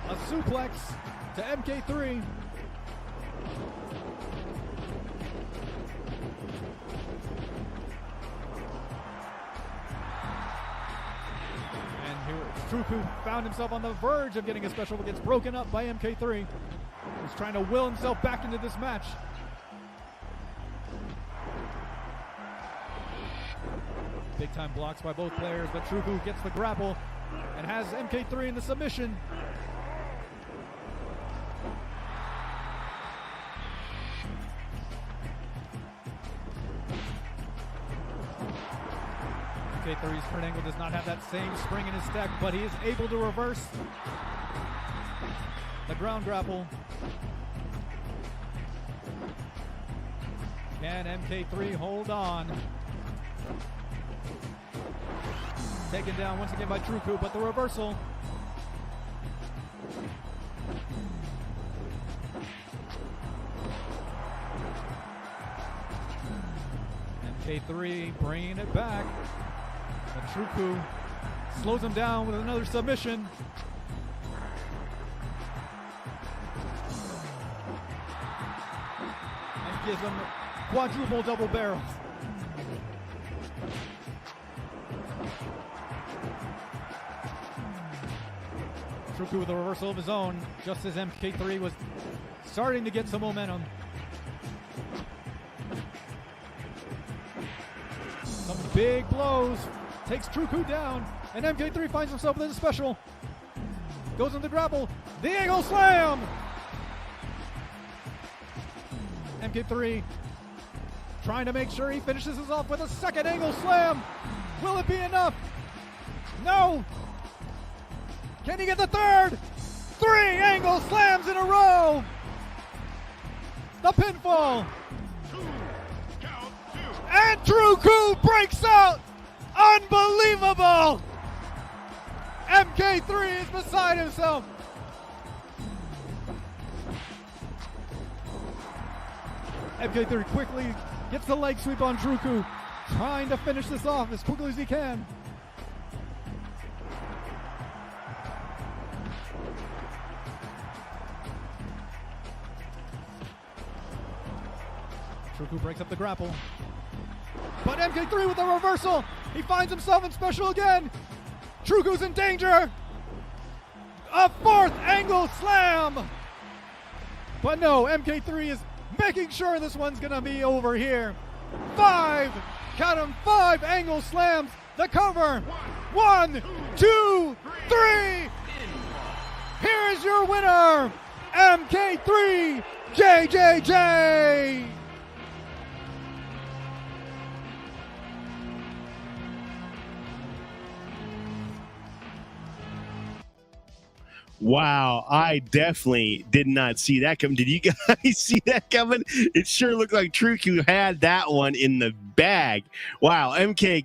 A suplex to MK3. Truku found himself on the verge of getting a special, but gets broken up by MK3. He's trying to will himself back into this match. Big time blocks by both players, but Truku gets the grapple and has MK3 in the submission. MK3's front angle does not have that same spring in his step, but he is able to reverse the ground grapple. Can MK3 hold on? Taken down once again by Truku, but the reversal. MK3 bringing it back. But Truku slows him down with another submission. And gives him quadruple double barrels. Truku with a reversal of his own, just as MK3 was starting to get some momentum. Some big blows, takes Truku down, and MK3 finds himself with a special. Goes in the grapple, the angle slam! MK3 trying to make sure he finishes this off with a second angle slam. Will it be enough? No! Can he get the third? 3 angle slams in a row! The pinfall! And Truku breaks out! Unbelievable! MK3 is beside himself. MK3 quickly gets the leg sweep on Truku, trying to finish this off as quickly as he can. Truku breaks up the grapple. But MK3 with a reversal. He finds himself in special again. Truku's in danger. A 4th angle slam. But no, MK3 is making sure this one's going to be over here. 5, count them, 5 angle slams. The cover. 1, 2, 3. Here is your winner, MK3 JJJ. Wow, I definitely did not see that coming. Did you guys see that coming? It sure looked like Truku had that one in the bag. Wow, MK,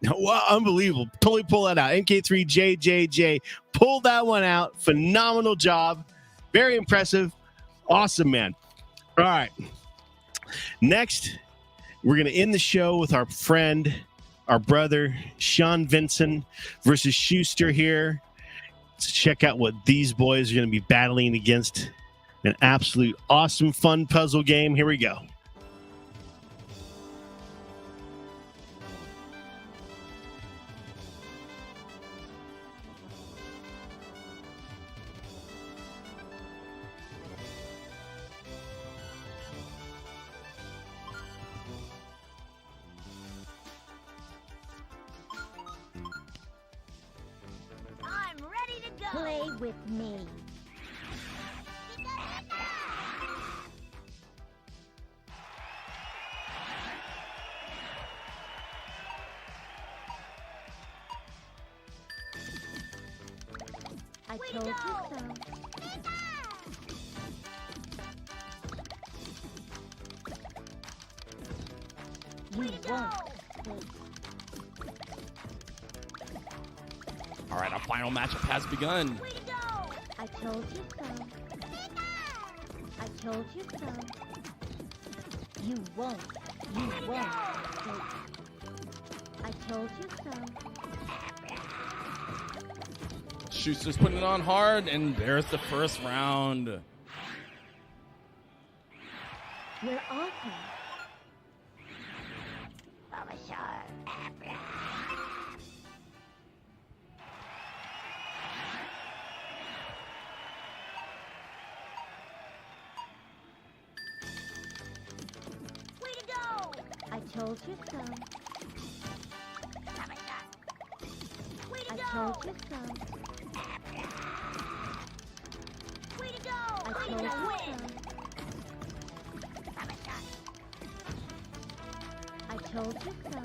wow, unbelievable. Totally pull that out. MK3JJJ pulled that one out. Phenomenal job. Very impressive. Awesome, man. All right. Next, we're going to end the show with our friend, our brother, Sean Vincent versus Schuster here. Let's check out what these boys are going to be battling against. An absolute awesome, fun puzzle game. Here we go. Play with me. I told you so. You won't. All right, our final matchup has begun. I told you so. I told you so. You won't. You won't. I told you so. Schuster's putting it on hard, and there's the first round. We're awesome. I told you so. I told you so. Way to go! I told you so. I told you so.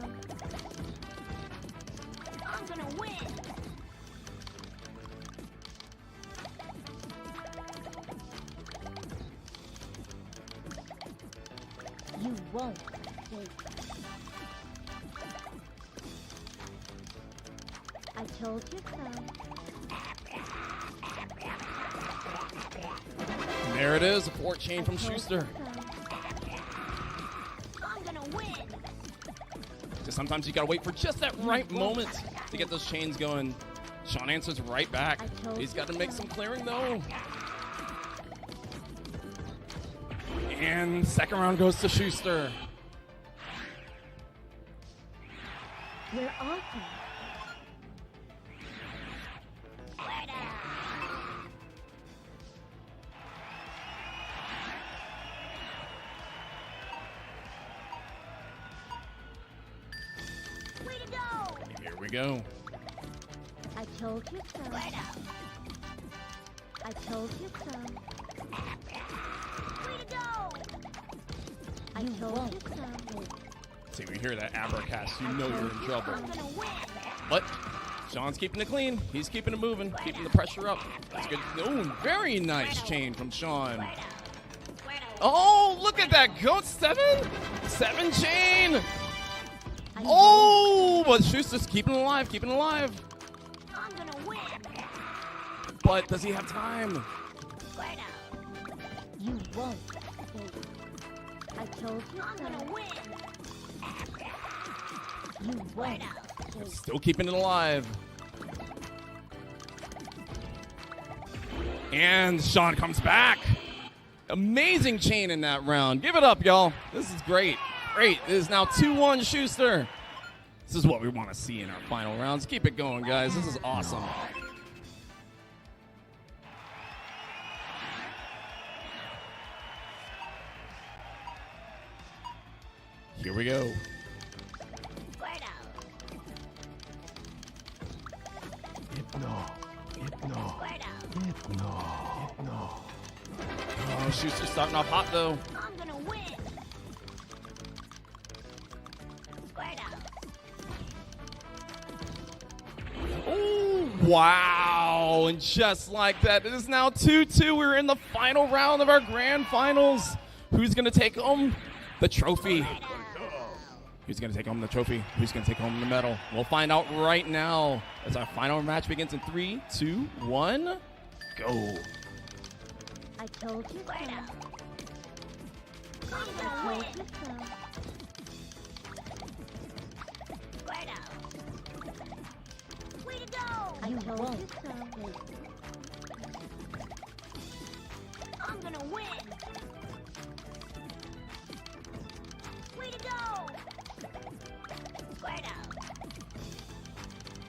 gonna win. You won't win. I told you so. And there it is, a 4 chain from Schuster. I'm gonna win. Just sometimes you gotta wait for just that right moment to get those chains going. Sean answers right back. He's got to make some clearing though. And second round goes to Schuster. We're awesome. Way to go! Here we go. I told you so. I told you so. Way to go! I told you so. See, we hear that abracast, you know you're in trouble. But Sean's keeping it clean. He's keeping it moving, keeping the pressure up. That's good. Oh, very nice chain from Sean. Oh, look at that. Go 7 chain. Oh, but Schuster's keeping it alive, keeping it alive. I'm gonna win. But does he have time? You won't. I told you I'm gonna win. You won't. Still keeping it alive. And Sean comes back. Amazing chain in that round. Give it up, y'all. This is great. Great. It is now 2-1 Schuster. This is what we want to see in our final rounds. Keep it going, guys. This is awesome. Here we go. Oh, Schuster's starting off hot, though. I'm gonna win. Oh, wow. And just like that, it is now 2-2. We're in the final round of our grand finals. Who's going to take home the trophy? Who's going to take home the trophy? Who's going to take home the medal? We'll find out right now as our final match begins in 3, 2, 1, go. I told you so. I told you so. Way to go! I told you so. I'm gonna win. Way to go!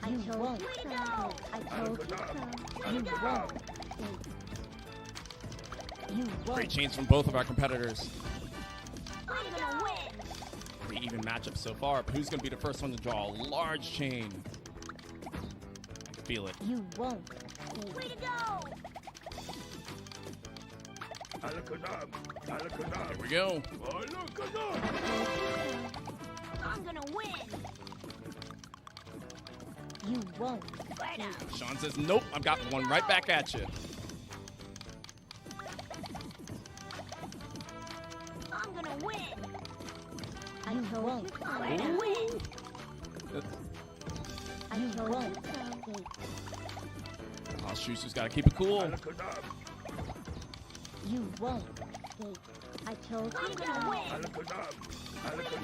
I told you so. I told you so. You won't. Great chains from both of our competitors. I'm gonna win. Pretty even matchup so far, but who's going to be the first one to draw a large chain? I can feel it. You won't. Way to go! Here we go. I'm gonna win. You won't. Sean says, nope, I've got one right back at you. I'm gonna win. I told you so. I'm gonna win. I told you so. Oh, Schuster's got to keep it cool. You won't. I told you I'm gonna win.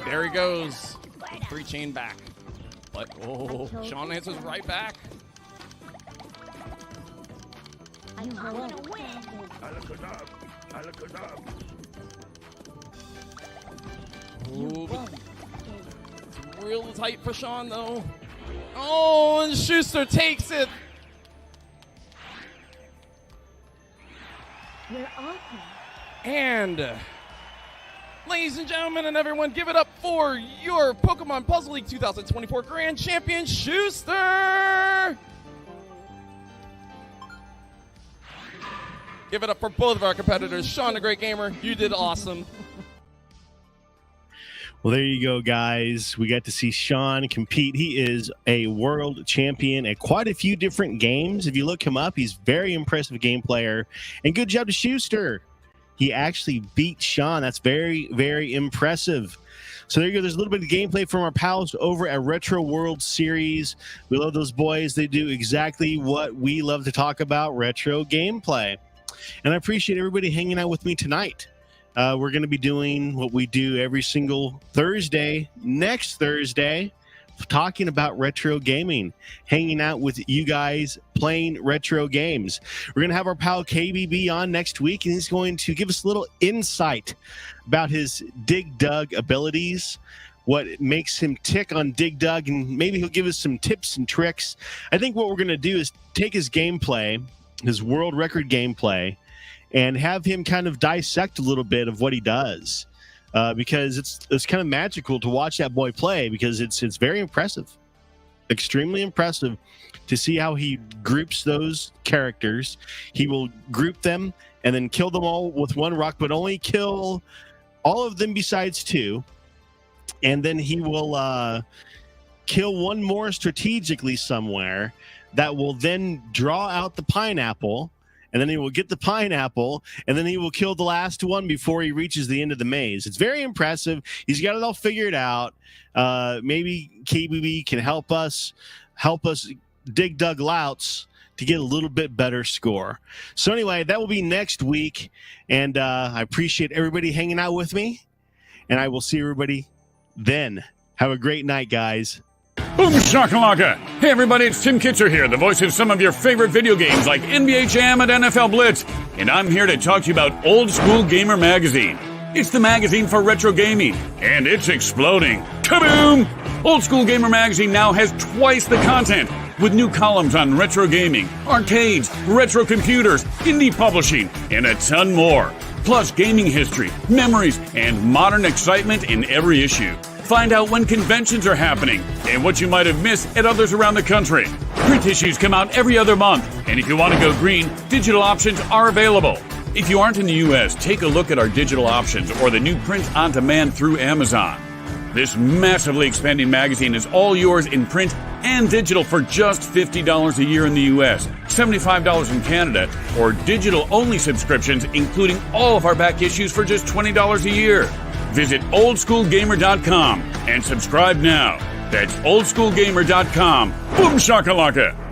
There he goes. 3 chain back. But, oh, Sean answers right back. I'm gonna win. Ooh, but it's real tight for Sean, though. Oh, and Schuster takes it. We're awesome. And, ladies and gentlemen and everyone, give it up for your Pokemon Puzzle League 2024 Grand Champion, Schuster! Give it up for both of our competitors. Sean, the Great Gamer, you did awesome. Well, there you go, guys. We got to see Sean compete. He is a world champion at quite a few different games. If you look him up, he's a very impressive game player. And good job to Schuster. He actually beat Sean. That's very, very impressive. So there you go. There's a little bit of gameplay from our pals over at Retro World Series. We love those boys. They do exactly what we love to talk about, retro gameplay. And I appreciate everybody hanging out with me tonight. We're going to be doing what we do every single Thursday, next Thursday, talking about retro gaming, hanging out with you guys playing retro games. We're going to have our pal KBB on next week, and he's going to give us a little insight about his Dig Dug abilities, what makes him tick on Dig Dug, and maybe he'll give us some tips and tricks. I think what we're going to do is take his gameplay, his world record gameplay, and have him kind of dissect a little bit of what he does, because it's kind of magical to watch that boy play, because it's very impressive, extremely impressive to see how he groups those characters. He will group them and then kill them all with one rock, but only kill all of them besides two, and then he will kill one more strategically somewhere that will then draw out the pineapple. And then he will get the pineapple, and then he will kill the last one before he reaches the end of the maze. It's very impressive. He's got it all figured out. Maybe KBB can help us Dig Dug Louts to get a little bit better score. So anyway, that will be next week, and I appreciate everybody hanging out with me, and I will see everybody then. Have a great night, guys. Boom shakalaka! Hey everybody, it's Tim Kitzer here, the voice of some of your favorite video games like NBA Jam and NFL Blitz, and I'm here to talk to you about Old School Gamer Magazine. It's the magazine for retro gaming, and it's exploding. Kaboom! Old School Gamer Magazine now has twice the content, with new columns on retro gaming, arcades, retro computers, indie publishing, and a ton more. Plus gaming history, memories, and modern excitement in every issue. Find out when conventions are happening and what you might have missed at others around the country. Print issues come out every other month, and if you want to go green, digital options are available. If you aren't in the U.S., take a look at our digital options or the new print on demand through Amazon. This massively expanding magazine is all yours in print and digital for just $50 a year in the U.S., $75 in Canada, or digital-only subscriptions, including all of our back issues, for just $20 a year. Visit oldschoolgamer.com and subscribe now. That's oldschoolgamer.com. Boom shakalaka!